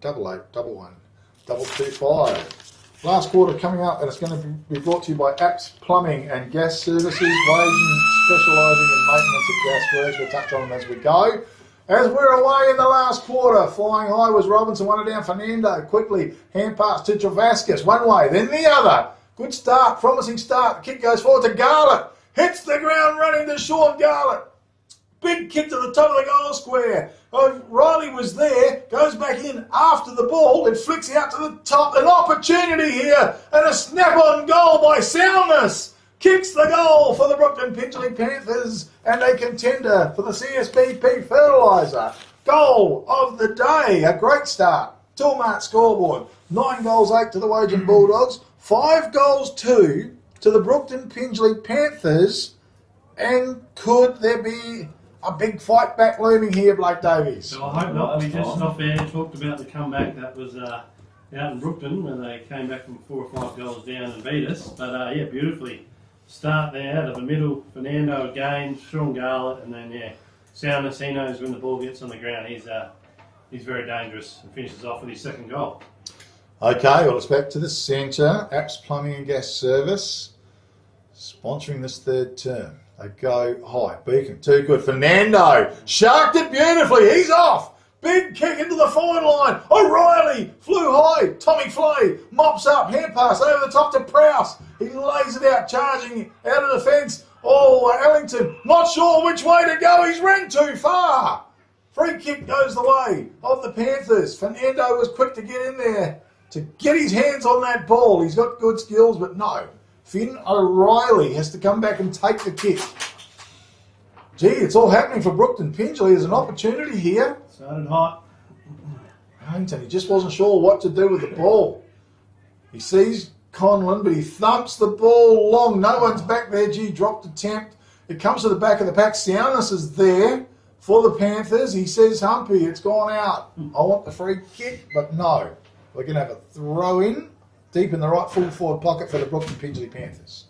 A: double 8, double 1, double 2 5. Last quarter coming up, and it's going to be brought to you by Apps Plumbing and Gas Services, Wagin specialising in maintenance of gas works. We'll touch on them as we go. As we're away in the last quarter, flying high was Robinson, one down. Fernando quickly hand pass to Travascus, one way, then the other. Good start, promising start. The kick goes forward to Garlett. Hits the ground running to Sean Garlett. Big kick to the top of the goal square. Riley was there, goes back in after the ball, it flicks out to the top. An opportunity here, and a snap-on goal by Soundness. Kicks the goal for the Brookton Pingelley Panthers and a contender for the CSBP Fertiliser. Goal of the day. A great start. Toolmart scoreboard. 9 goals 8 to the Wagin Bulldogs. 5 goals 2 to the Brookton Pingelley Panthers. And could there be a big fight back looming here, Blake Davies?
C: So I hope not. We just off air talked about the comeback that was out in Brookton when they came back from 4 or 5 goals down and beat us. But yeah, beautifully. Start there out of the middle, Fernando again, Sean Garlett, and then Soundness. He knows when the ball gets on the ground, he's very dangerous and finishes off with his second goal.
A: Okay, well, it's back to the centre. Apps Plumbing and Gas Service sponsoring this third term. They go high. Beacon, too good. Fernando sharked it beautifully. He's off. Big kick into the forward line. O'Reilly flew high. Tommy Flay mops up. Hand pass over the top to Prowse. He lays it out, charging out of the fence. Oh, Ellington, not sure which way to go. He's ran too far. Free kick goes the way of the Panthers. Fernando was quick to get in there to get his hands on that ball. He's got good skills, but no. Finn O'Reilly has to come back and take the kick. Gee, it's all happening for Brookton Pingelley. There's an opportunity here.
C: Started hot.
A: Ellington, he just wasn't sure what to do with the ball. He sees Conlon, but he thumps the ball long. No one's back there. Gee, dropped attempt. It comes to the back of the pack. Soundness is there for the Panthers. He says, Humpy, it's gone out. I want the free kick, but no. We're going to have a throw in deep in the right full forward pocket for the Brookton Pingelley Panthers.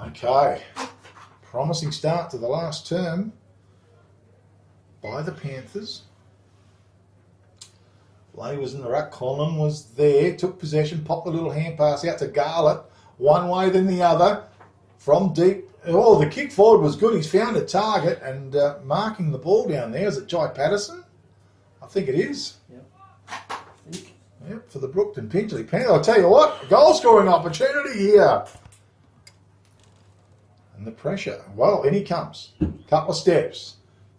A: Okay. Promising start to the last term by the Panthers. Lay was in the ruck. Conlon was there. Took possession. Popped the little hand pass out to Garlett. One way, then the other. From deep. Oh, the kick forward was good. He's found a target and marking the ball down there. Is it Jai Patterson? I think it is.
C: Yep.
A: Yep, for the Brookton Pingelley Panthers. I'll tell you what, goal scoring opportunity here. And the pressure. Well, in he comes. Couple of steps.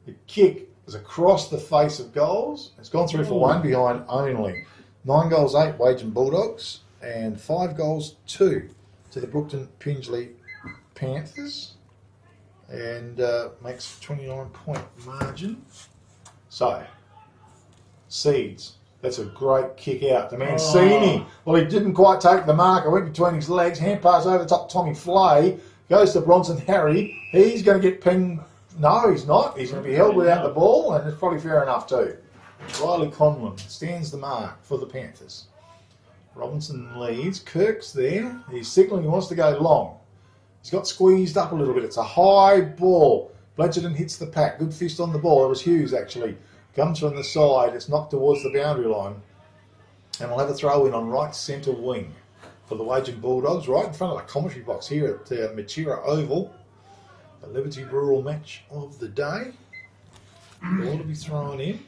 A: The kick is across the face of goals. It's gone through for 1 behind only. 9 goals 8 Wagin Bulldogs and 5 goals 2 to the Brookton Pingelley Panthers. And makes 29-point margin. So, Seeds. That's a great kick out. The Mancini. Well, he didn't quite take the mark. It went between his legs. Hand pass over the top. Tommy Flay goes to Bronson Harry. He's going to get pinged. No, he's not. He's going to be held without the ball, and it's probably fair enough too. Riley Conlon stands the mark for the Panthers. Robinson leads. Kirk's there. He's signalling he wants to go long. He's got squeezed up a little bit. It's a high ball. Bledgerton hits the pack. Good fist on the ball. It was Hughes, actually. Comes from the side. It's knocked towards the boundary line. And we'll have a throw in on right centre wing for the Wagin Bulldogs, right in front of the commentary box here at Machira Oval. The Liberty Rural match of the day. Ball to be thrown in.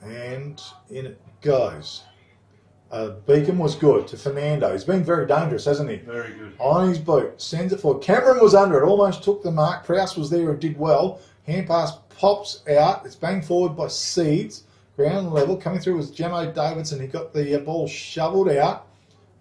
A: And in it goes. Beacon was good to Fernando. He's been very dangerous, hasn't he?
C: Very good.
A: On his boot. Sends it forward. Cameron was under it. Almost took the mark. Prowse was there and did well. Hand pass pops out. It's banged forward by Seeds. Ground level. Coming through was Jamo Davidson. He got the ball shoveled out.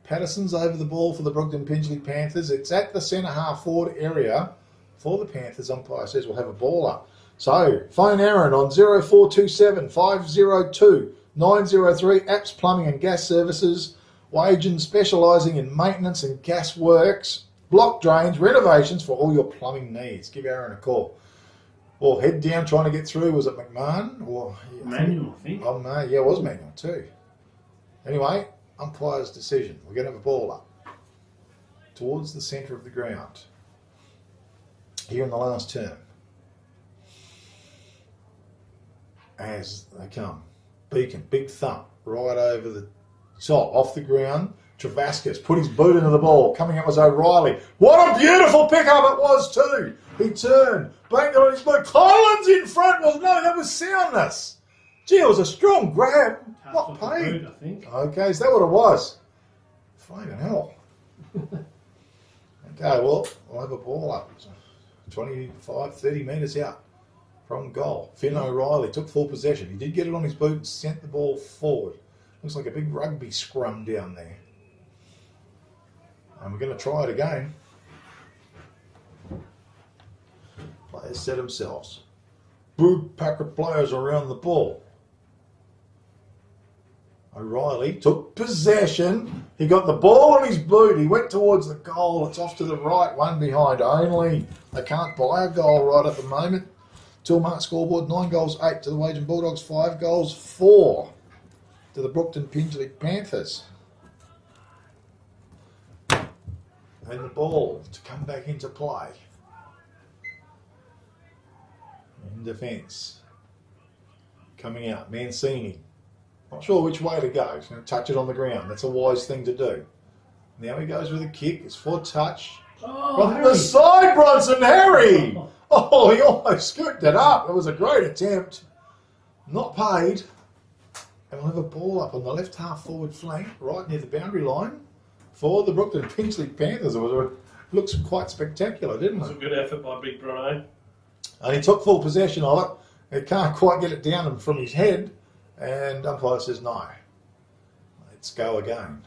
A: Patterson's over the ball for the Brookton Pingelley Panthers. It's at the centre half forward area for the Panthers. Umpire says we'll have a ball up. So, phone Aaron on 0427 502 903. Apps Plumbing and Gas Services. Wagin specialising in maintenance and gas works. Block drains, renovations for all your plumbing needs. Give Aaron a call. Or head down trying to get through. Was it McMahon? Or
C: Manual, I think.
A: Oh, no, yeah, it was manual too. Anyway, umpire's decision. We're going to have a ball up towards the centre of the ground here in the last term. as they come. Beacon, big thump, right over the top, off the ground. Travascus put his boot into the ball. Coming up was O'Reilly. What a beautiful pickup it was too. He turned, banged it on his boot. Collins in front. Well, no, that was soundness. Gee, it was a strong grab. Not paid.
C: I think.
A: Okay, is that what it was? Flaming hell. Okay, well, we'll have a ball up. 25, 30 metres out from goal. Finn O'Reilly took full possession. He did get it on his boot and sent the ball forward. Looks like a big rugby scrum down there. And we're going to try it again. Players set themselves. Big pack of players around the ball. O'Reilly took possession. He got the ball on his boot. He went towards the goal. It's off to the right, one behind only. They can't buy a goal right at the moment. Tilmark scoreboard, 9 goals, 8 to the Wagin Bulldogs, 5 goals, 4 to the Brookton Pingelley Panthers. And the ball to come back into play. In defence. Coming out, Mancini. Not sure which way to go. He's going to touch it on the ground. That's a wise thing to do. Now he goes with a kick. It's for touch. From the side, Bronson Harry. Oh, he almost scooped it up. It was a great attempt. Not paid. And we'll have a ball up on the left half forward flank, right near the boundary line for the Brookton Pingelley Panthers. It looks quite spectacular, didn't it?
C: It was a good effort by Big Bruno.
A: And he took full possession of it. He can't quite get it down from his head. And umpire says no. Let's go again.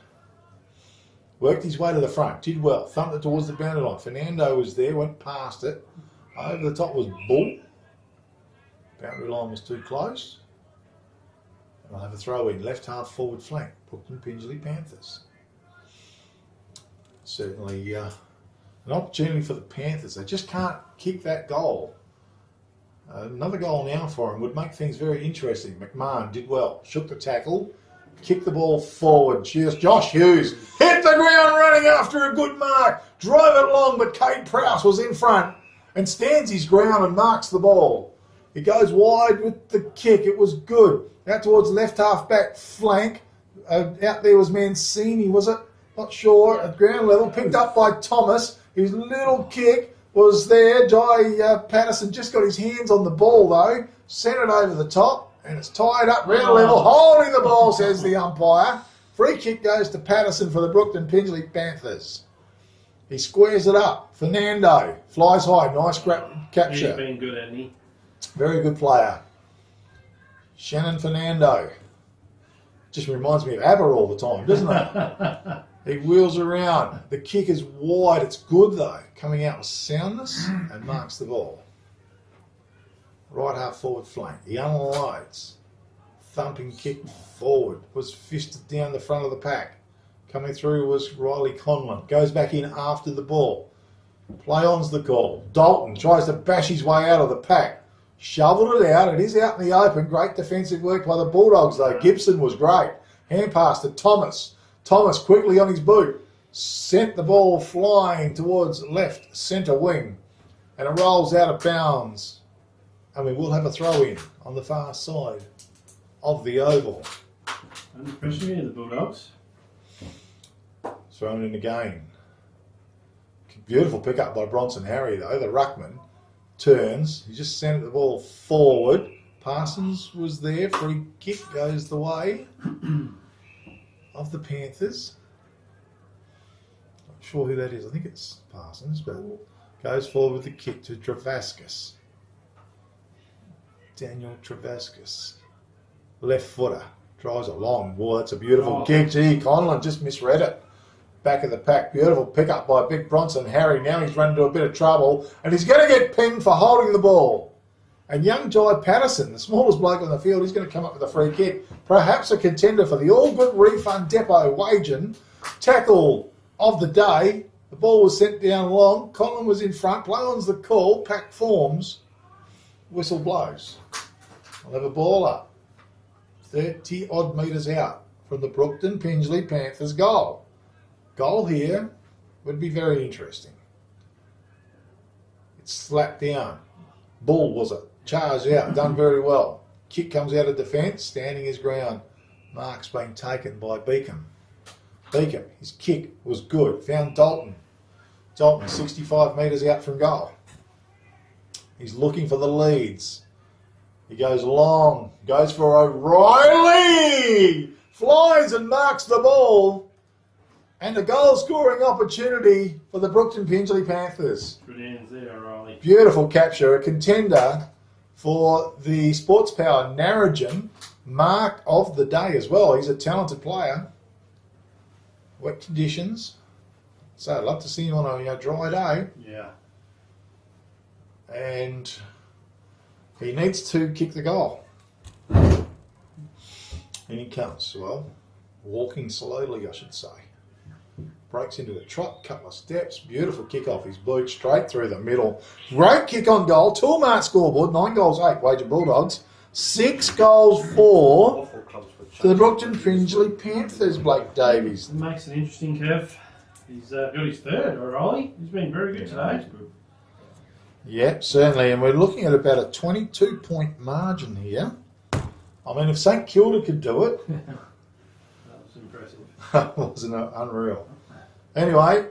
A: Worked his way to the front. Did well. Thumped it towards the boundary line. Fernando was there. Went past it. Over the top was Bull. Boundary line was too close. And we'll have a throw in. Left half forward flank. Brookton Pingelley Panthers. Certainly an opportunity for the Panthers. They just can't kick that goal. Another goal now for him would make things very interesting. McMahon did well. Shook the tackle. Kicked the ball forward. Cheers. Josh Hughes hit the ground running after a good mark. Drove it long, but Cade Prowse was in front and stands his ground and marks the ball. He goes wide with the kick. It was good. Out towards left half back flank. Out there was Mancini, was it? Not sure. At ground level. Picked up by Thomas. His little kick was there. Jai Patterson just got his hands on the ball though. Sent it over the top. And it's tied up round level. Holding the ball, says the umpire. Free kick goes to Patterson for the Brookton Pingelley Panthers. He squares it up. Fernando flies high. Nice capture.
C: He's been good, hasn't he?
A: Very good player. Shannon Fernando. Just reminds me of ABBA all the time, doesn't it? He wheels around. The kick is wide. It's good though. Coming out with soundness and marks the ball. Right half forward flank. He unloads. Thumping kick forward. Was fisted down the front of the pack. Coming through was Riley Conlon. Goes back in after the ball. Play on's the call. Dalton tries to bash his way out of the pack. Shoveled it out. It is out in the open. Great defensive work by the Bulldogs though. Gibson was great. Hand pass to Thomas. Thomas quickly on his boot. Sent the ball flying towards left centre wing. And it rolls out of bounds. And we will have a throw in on the far side of the oval.
C: Under pressure here, the Bulldogs.
A: Thrown in again. Beautiful pickup by Bronson Harry though. The ruckman turns. He just sent the ball forward. Parsons was there. Free kick goes the way of the Panthers. Not sure who that is. I think it's Parsons, but goes forward with the kick to Travascus. Daniel Travascus. Left footer. Drives it long. Boy, that's a beautiful kick. Gee, Conlon just misread it. Back of the pack. Beautiful pickup by Big Bronson Harry. Now he's run into a bit of trouble. And he's going to get pinged for holding the ball. And young Jai Patterson, the smallest bloke on the field, he's going to come up with a free kick. Perhaps a contender for the all-good refund depot Wagin. Tackle of the day. The ball was sent down long. Conlon was in front. Play on's the call. Pack forms. Whistle blows. We'll have a ball up. 30 odd metres out from the Brookton Pingelley Panthers goal. Goal here would be very interesting. It's slapped down. Bull was it? Charged out. Done very well. Kick comes out of defence, standing his ground. Mark's been taken by Beacon. Beacon, his kick was good. Found Dalton. Dalton 65 metres out from goal. He's looking for the leads. He goes long, goes for O'Reilly! Flies and marks the ball. And a goal scoring opportunity for the Brookton Pingelley Panthers.
C: Good hands there, O'Reilly.
A: Beautiful capture, a contender for the Sports Power Narrogin mark of the day as well. He's a talented player. Wet conditions. So I'd love to see him on a dry day.
C: Yeah.
A: And he needs to kick the goal. And he comes, well, walking slowly, I should say. Breaks into a trot, couple of steps, beautiful kick off his boot, straight through the middle. Great kick on goal, Toolmart scoreboard, 9 goals, 8, Wagin Bulldogs, 6 goals, 4 to the Brookton Pingelley Panthers, Blake Davies.
C: It makes an interesting curve. He's got his third, O'Reilly. He's been very good today.
A: Yeah, certainly, and we're looking at about a 22-point margin here. I mean, if St Kilda could do it,
C: That was impressive.
A: wasn't it unreal? Anyway,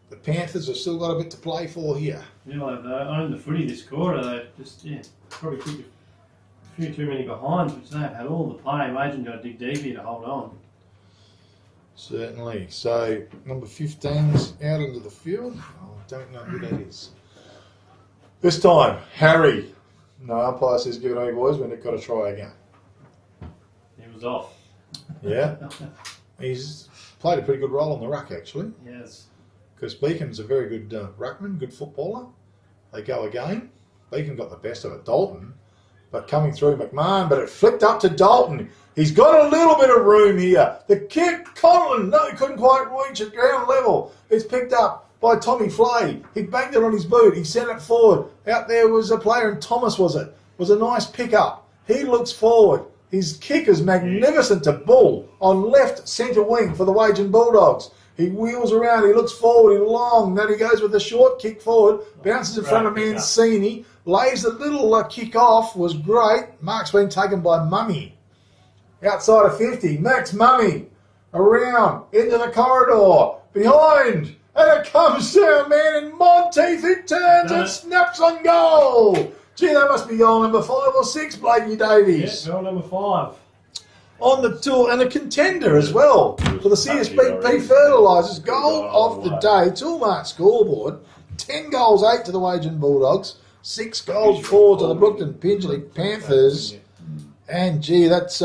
A: the Panthers have still got a bit to play for here.
C: Yeah, well, they owned the footy this quarter. They just, probably took a few too many behinds, which they've had all the play. Imagine got to dig deep here to hold on.
A: Certainly. So, number 15's out into the field. Oh, I don't know who that is. This time, Harry. No, umpire says, give it away, boys, when they've got to try again.
C: He was off.
A: Yeah. He's played a pretty good role on the ruck, actually.
C: Yes.
A: Because Beacon's a very good ruckman, good footballer. They go again. Beacon got the best of it. Dalton, but coming through McMahon, but it flicked up to Dalton. He's got a little bit of room here. The kick, Conlon, no, he couldn't quite reach at ground level. It's picked up by Tommy Flay. He banged it on his boot. He sent it forward. Out there was a player, and Thomas was it. Was a nice pick-up. He looks forward. His kick is magnificent to Bull on left centre wing for the Wagin Bulldogs. He wheels around, he looks forward, he long, then he goes with a short kick forward, bounces in front of Mancini, lays a little kick off, was great. Mark's been taken by Mummy. Outside of 50, Max Mummy, around, into the corridor, behind, and it comes down, man, in Monteith, it turns and snaps on goal. Gee, that must be goal number 5 or 6, Blakey Davies.
C: Yeah, goal number 5.
A: On the tour, and a contender as well for the CSBP Fertilisers. Goal of the day, Toolmart scoreboard. 10 goals, 8 to the Wagin Bulldogs. 6 goals, 4 to the Brookton Pingelley Panthers. And gee, that's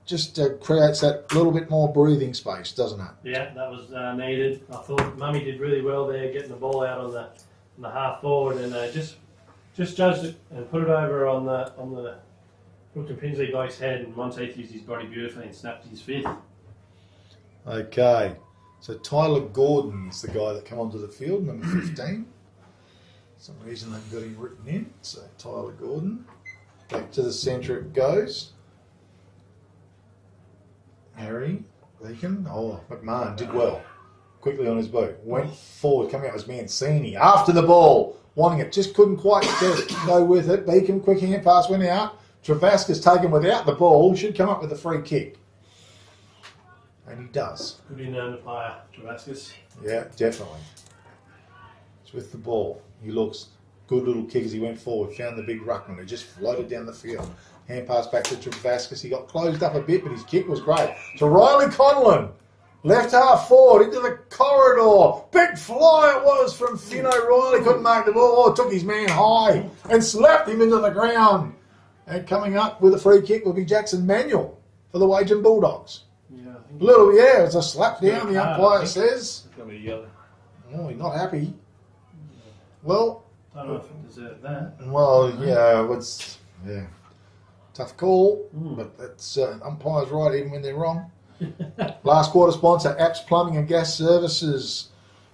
A: just creates that little bit more breathing space, doesn't it?
C: Yeah, that was needed. I thought Mummy did really well there, getting the ball out on the half forward, and just judged it and put it over on the Brookton Pingelley bloke's head, and Monteith used his body beautifully and snapped his 5th.
A: Okay, so Tyler Gordon's the guy that come onto the field, number 15. For some reason they've got him written in, so Tyler Gordon. Back to the centre it goes. Harry, Beacon, McMahon did well. Quickly on his boot, went forward, coming out was Mancini. After the ball, wanting it, just couldn't quite go with it. Beacon, quick hand pass went out. Travasca's taken without the ball, should come up with a free kick. And he does.
C: Good in-under player, Travascas.
A: Yeah, definitely. It's with the ball. He looks good little kick as he went forward, found the big ruckman who just floated down the field. Hand pass back to Travascas. He got closed up a bit, but his kick was great. To Riley Conlon. Left half forward into the corridor. Big fly it was from Finn O'Reilly. Couldn't make the ball. Took his man high and slapped him into the ground. And coming up with a free kick will be Jackson Manuel for the Wagin Bulldogs.
C: Yeah,
A: It's a slap down, the umpire says.
D: It's going to be yellow.
A: Oh, he's not happy. Well,
C: I don't know if it deserved that.
A: well, it's tough call, but that's umpire's right even when they're wrong. Last quarter sponsor, Apps Plumbing and Gas Services.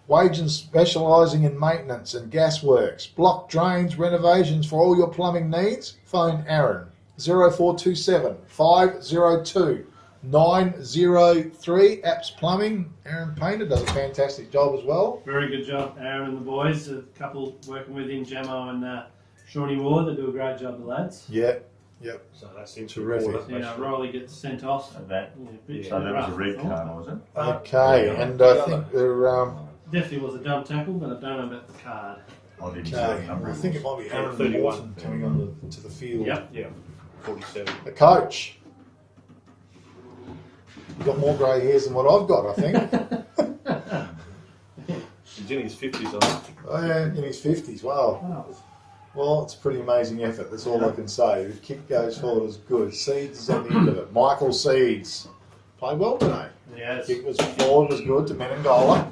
A: Wagin specialising in maintenance and gas works. Block drains, renovations for all your plumbing needs. Phone Aaron 0427 502 903. Apps Plumbing. Aaron Painter does a fantastic job as well.
C: Very good job, Aaron and the boys. A couple working with him, Jamo and Shawnee Ward. They do a great job, the lads.
A: Yeah, Yep.
E: So that's in
A: Terrific.
C: Riley gets sent off.
D: So that
C: bit
D: so that was a
C: rough,
D: red
C: I thought.
D: card, was it?
A: Okay, and I think they're.
C: Definitely was a dumb tackle, but I don't know about the card.
D: I didn't see
A: Okay,
D: the number.
A: I think it might be Aaron
E: 31
A: Morton coming on to the field.
C: Yep.
E: Yeah, 47.
A: The coach. You've got more grey hairs than what I've got, I think.
E: He's in his 50s, I think.
A: Oh, yeah, in his 50s. Wow. Well, it's a pretty amazing effort. That's all I can say. The kick goes forward was good. Seeds is on the end of it. Michael Seeds played well today.
C: Yes.
A: Kick was forward was good to Menengola.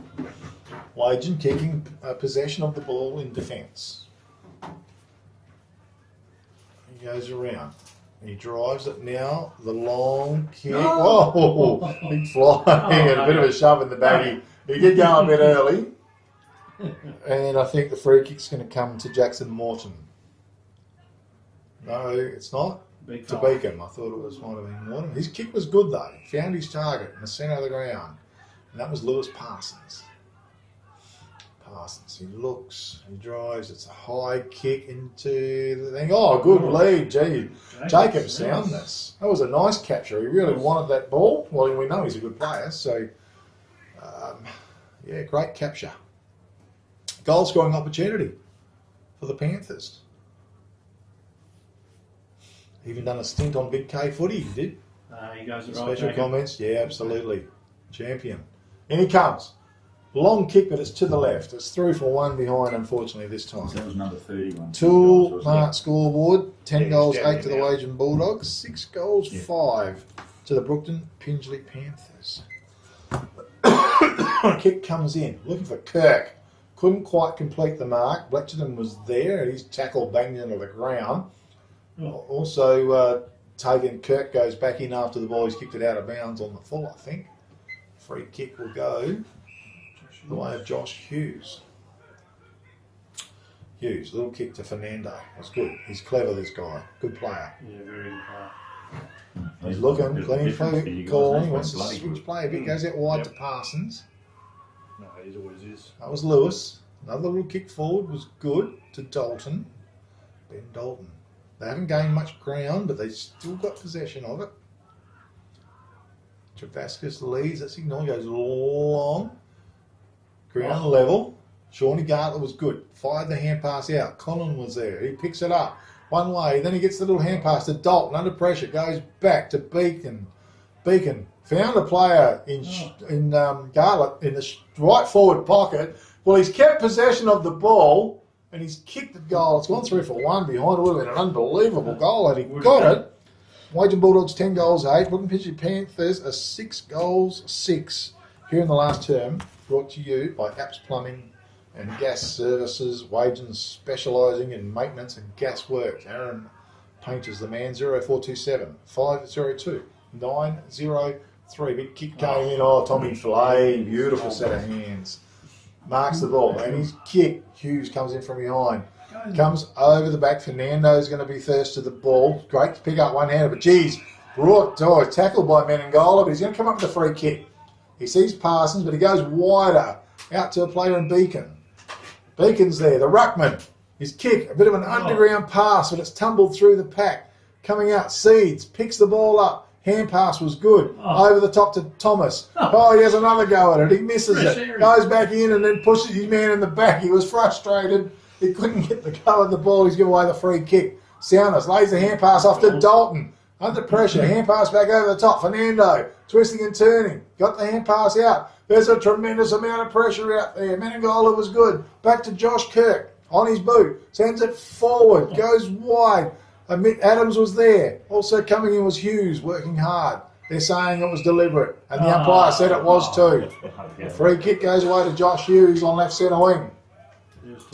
A: Wagin keeping possession of the ball in defence. He goes around. He drives it now. The long kick. Whoa! Big fly and a bit of a shove in the baggy. He did go a bit early. And I think the free kick's going to come to Jackson Morton. No, it's not. To Beacon. I thought it was might have been Morton. His kick was good though. He found his target in the centre of the ground. And that was Lewis Parsons. He looks, he drives, it's a high kick into the thing. Oh, good lead, gee. Jacob's soundness. That was a nice capture. He really wanted that ball. Well, we know he's a good player, so yeah, great capture. Goal scoring opportunity for the Panthers. Even done a stint on Big K footy, he did.
C: He goes right
A: Special
C: back.
A: comments, yeah, absolutely. Champion. In he comes. Long kick, but it's to the left. It's through for one behind, unfortunately, this time.
D: So that was number 31.
A: Tool mark scoreboard. 10
E: Yeah,
A: goals,
E: he's
A: 8 to the
E: down
A: Wagin Bulldogs. 6 goals,
D: Yeah.
A: 5 to the Brookton Pingelley Panthers. Kick comes in. Looking for Kirk. Couldn't quite complete the mark. Bletcheden was there, and his tackle banged into the ground. Also, Tavian Kirk goes back in after the ball. He's kicked it out of bounds on the full, I think. Free kick will go the way of Josh Hughes. Little kick to Fernando. That's good. He's clever, this guy. Good player.
C: Yeah, very good player.
A: He's looking,
D: There's a
A: clean
D: difference for
A: for
D: you guys,
A: call.
D: ain't
A: He
D: it?
A: wants to
D: Bloody
A: switch
D: good.
A: play a bit. Goes out wide to Parsons.
E: No, he always is.
A: That was Lewis. Another little kick forward was good to Dalton. Ben Dalton. They haven't gained much ground, but they've still got possession of it. Travascus leads. That signal goes long. Ground level. Shawnee Gartler was good. Fired the hand pass out. Colin was there. He picks it up one way. Then he gets the little hand pass to Dalton under pressure. Goes back to Beacon. Beacon found a player in Gartler in the right forward pocket. Well, he's kept possession of the ball and he's kicked the goal. It's gone through for one behind. It would have been an unbelievable goal, and he got it. Wagin Bulldogs 10 goals 8. Brookton Pingelley Panthers are 6 goals 6 here in the last term. Brought to you by Apps Plumbing and Gas Services. Wagin specialising in maintenance and gas work. Aaron Painter's the man. 0427 502 903. Big kick came in. Oh, Tommy Flay. Beautiful set of hands. Marks the ball, and his kick. Hughes comes in from behind. Comes over the back. Fernando's going to be first to the ball. Great to pick up one-handed, but geez, tackled by Menengola, but he's going to come up with a free kick. He sees Parsons, but he goes wider out to a player in Beacon. Beacon's there, the ruckman. His kick, a bit of an underground pass, but it's tumbled through the pack. Coming out, Seeds, picks the ball up. Hand pass was good. Over the top to Thomas. He has another go at it. He misses it. Goes back in and then pushes his man in the back. He was frustrated. He couldn't get the go of the ball. He's given away the free kick. Sounders lays the hand pass off to Dalton. Under pressure. Hand pass back over the top. Fernando twisting and turning. Got the hand pass out. There's a tremendous amount of pressure out there. Menengola was good. Back to Josh Kirk. On his boot. Sends it forward. Goes wide. Adams was there. Also coming in was Hughes, working hard. They're saying it was deliberate, and the umpire said it was too. Free kick goes away to Josh Hughes on left centre wing.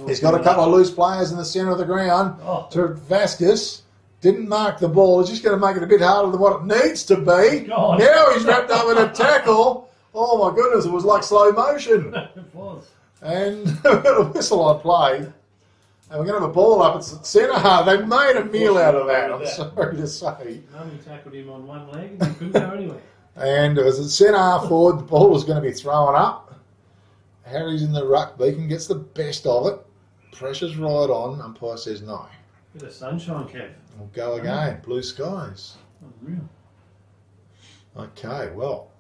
A: He's got a couple of loose players in the centre of the ground. Travascus didn't mark the ball. He's just going to make it a bit harder than what it needs to be. Now he's wrapped up in a tackle. Oh my goodness, it was like slow motion.
C: It was.
A: And we've got a whistle on play. And we're going to have a ball up at centre half. They made a meal out of that, I'm sorry to say.
C: Mummy tackled him on one leg and he couldn't go anywhere.
A: And as a centre half forward, the ball is going to be thrown up. Harry's in the ruck. Beacon gets the best of it. Pressure's right on. Umpire says no.
C: Bit of sunshine, Kev.
A: We'll go again. Blue skies.
C: Unreal.
A: Okay, well,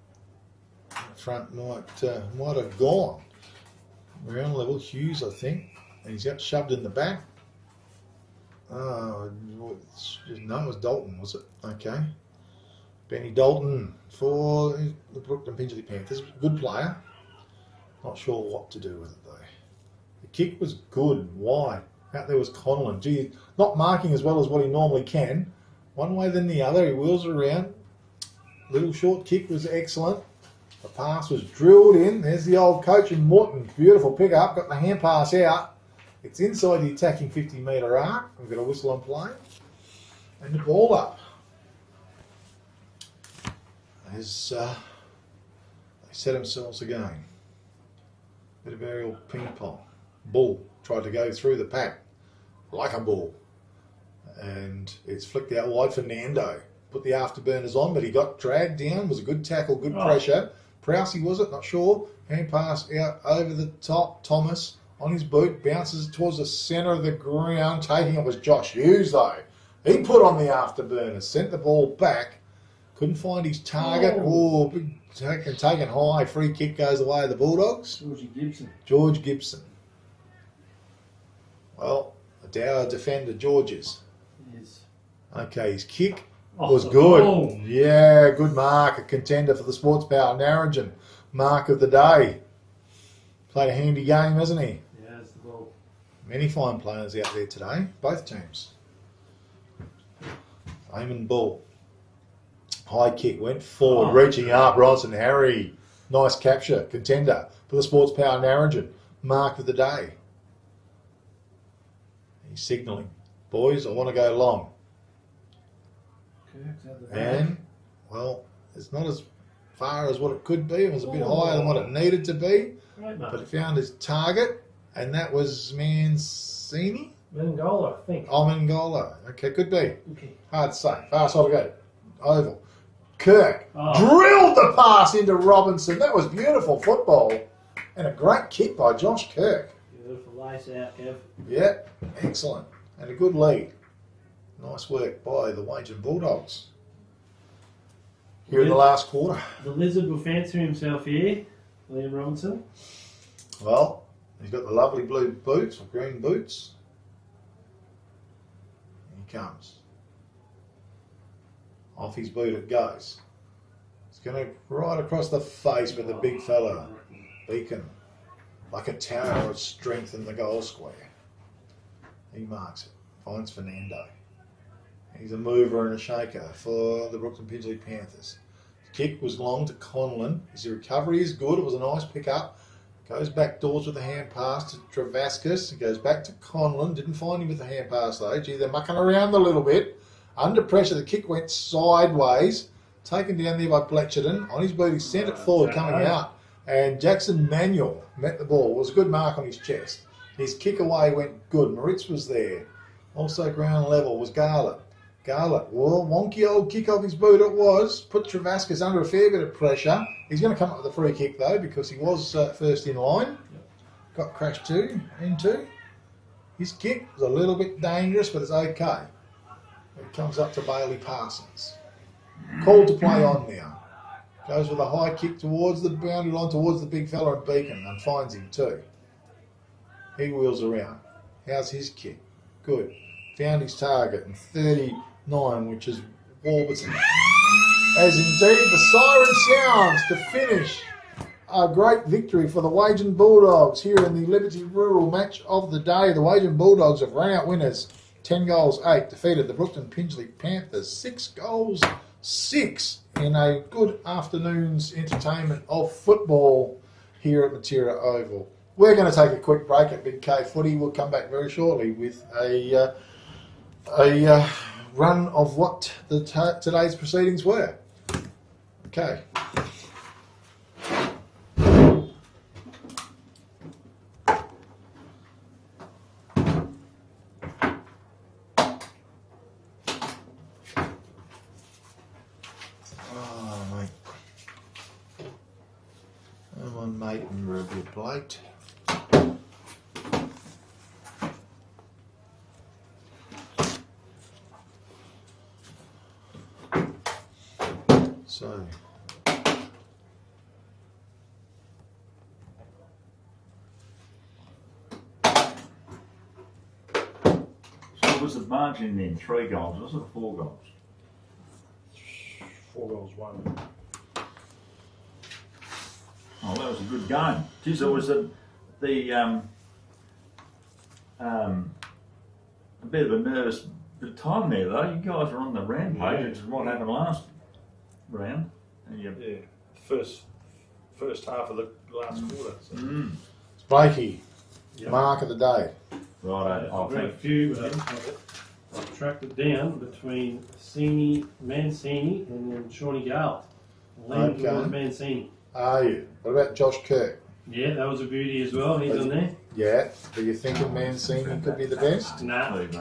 A: front might have gone. Round level, Hughes, I think. And he's got shoved in the back. No, it was Dalton, was it? Okay. Benny Dalton for the Brookton Pingelley Panthers. Good player. Not sure what to do with it, though. The kick was good, wide. Out there was Conlon. Gee, not marking as well as what he normally can. One way than the other. He wheels around. Little short kick was excellent. The pass was drilled in. There's the old coach in Morton. Beautiful pick up. Got the hand pass out. It's inside the attacking 50-metre arc. We've got a whistle on play. And the ball up. As they set themselves again. Bit of aerial ping pong. Bull tried to go through the pack like a bull. And it's flicked out wide for Nando. Put the afterburners on, but he got dragged down. Was a good tackle, good pressure. Prousey was it? Not sure. Hand pass out over the top. Thomas on his boot, bounces towards the centre of the ground. Taking it was Josh Hughes, though. He put on the afterburners, sent the ball back. Couldn't find his target. Oh, big taken high. Free kick goes away of the Bulldogs. George Gibson. Well, a dour defender, George's.
C: Yes.
A: Okay, his kick was good.
C: Oh.
A: Yeah, good mark. A contender for the Sports Power Narrogin. Mark of the day. Played a handy game, hasn't he?
C: Yeah, that's the ball.
A: Many fine players out there today, both teams. Eamon Bull. High kick, went forward, reaching up. Ronson Harry. Nice capture. Contender for the Sports Power Narrogin. Mark of the day. He's signalling. Boys, I want to go long. And, well, it's not as far as what it could be. It was a bit higher than what it needed to be.
C: Right,
A: but he found his target, and that was Mancini?
C: Mengola, I think.
A: Oh, Mengola. Okay, could be.
C: Okay.
A: Hard to say. Far side to go. Oval. Kirk drilled the pass into Robinson. That was beautiful football. And a great kick by Josh Kirk.
C: Beautiful lace out, Kev.
A: Yeah, excellent. And a good lead. Nice work by the Wagin Bulldogs. Here in the last quarter.
C: The lizard will fancy himself here, Liam Robinson.
A: Well, he's got the lovely blue boots, or green boots. Here he comes. Off his boot it goes. It's going to right across the face, but the big fella, Beacon, like a tower of strength in the goal square. He marks it. Finds Fernando. He's a mover and a shaker for the Brookton Pingelley Panthers. The kick was long to Conlon. His recovery is good. It was a nice pick-up. Goes back doors with a hand pass to Travascus. It goes back to Conlon. Didn't find him with the hand pass though. Gee, they're mucking around a little bit. Under pressure, the kick went sideways. Taken down there by Bletcherton. On his boot, he sent it forward, coming out. And Jackson Manuel met the ball. It was a good mark on his chest. His kick away went good. Moritz was there. Also ground level was Garlett. Garlett, well, wonky old kick off his boot it was. Put Travascus under a fair bit of pressure. He's going to come up with a free kick though because he was first in line. Got crashed into. His kick was a little bit dangerous, but it's okay. It comes up to Bailey Parsons. Called to play on now. Goes with a high kick towards the boundary line, towards the big fella at Beacon, and finds him too. He wheels around. How's his kick? Good. Found his target in 39, which is Warburton. As indeed the siren sounds to finish a great victory for the Wagin Bulldogs here in the Liberty Rural match of the day. The Wagin Bulldogs have run out winners. 10 goals, 8. Defeated the Brookton Pingelley Panthers. 6 goals, 6 in a good afternoon's entertainment of football here at Matera Oval. We're going to take a quick break at Big K Footy. We'll come back very shortly with a run of what today's proceedings were. Okay. Come on, mate, and rub your plate. So,
D: So was the margin then 3 goals, was it, or 4 goals?
E: 4 goals, 1.
D: Oh, that was a good game. Geez, it was a bit of a nervous bit of time there though. You guys were on the rampage, which is what happened last round. And you,
E: Yeah. First half of the last quarter. So.
A: Blakey,
C: Yep.
A: mark of the day.
D: right,
C: I've
D: I
C: got a
D: think.
C: few. I've tracked it down between Mancini, and then Shawnee Gale. Leaning
A: Okay.
C: towards Mancini.
A: Are you? What about Josh Kirk?
C: Yeah, that was a beauty as well. He's on there.
A: Yeah. Are you thinking Mancini could be the best?
C: Nah.
D: Leave me.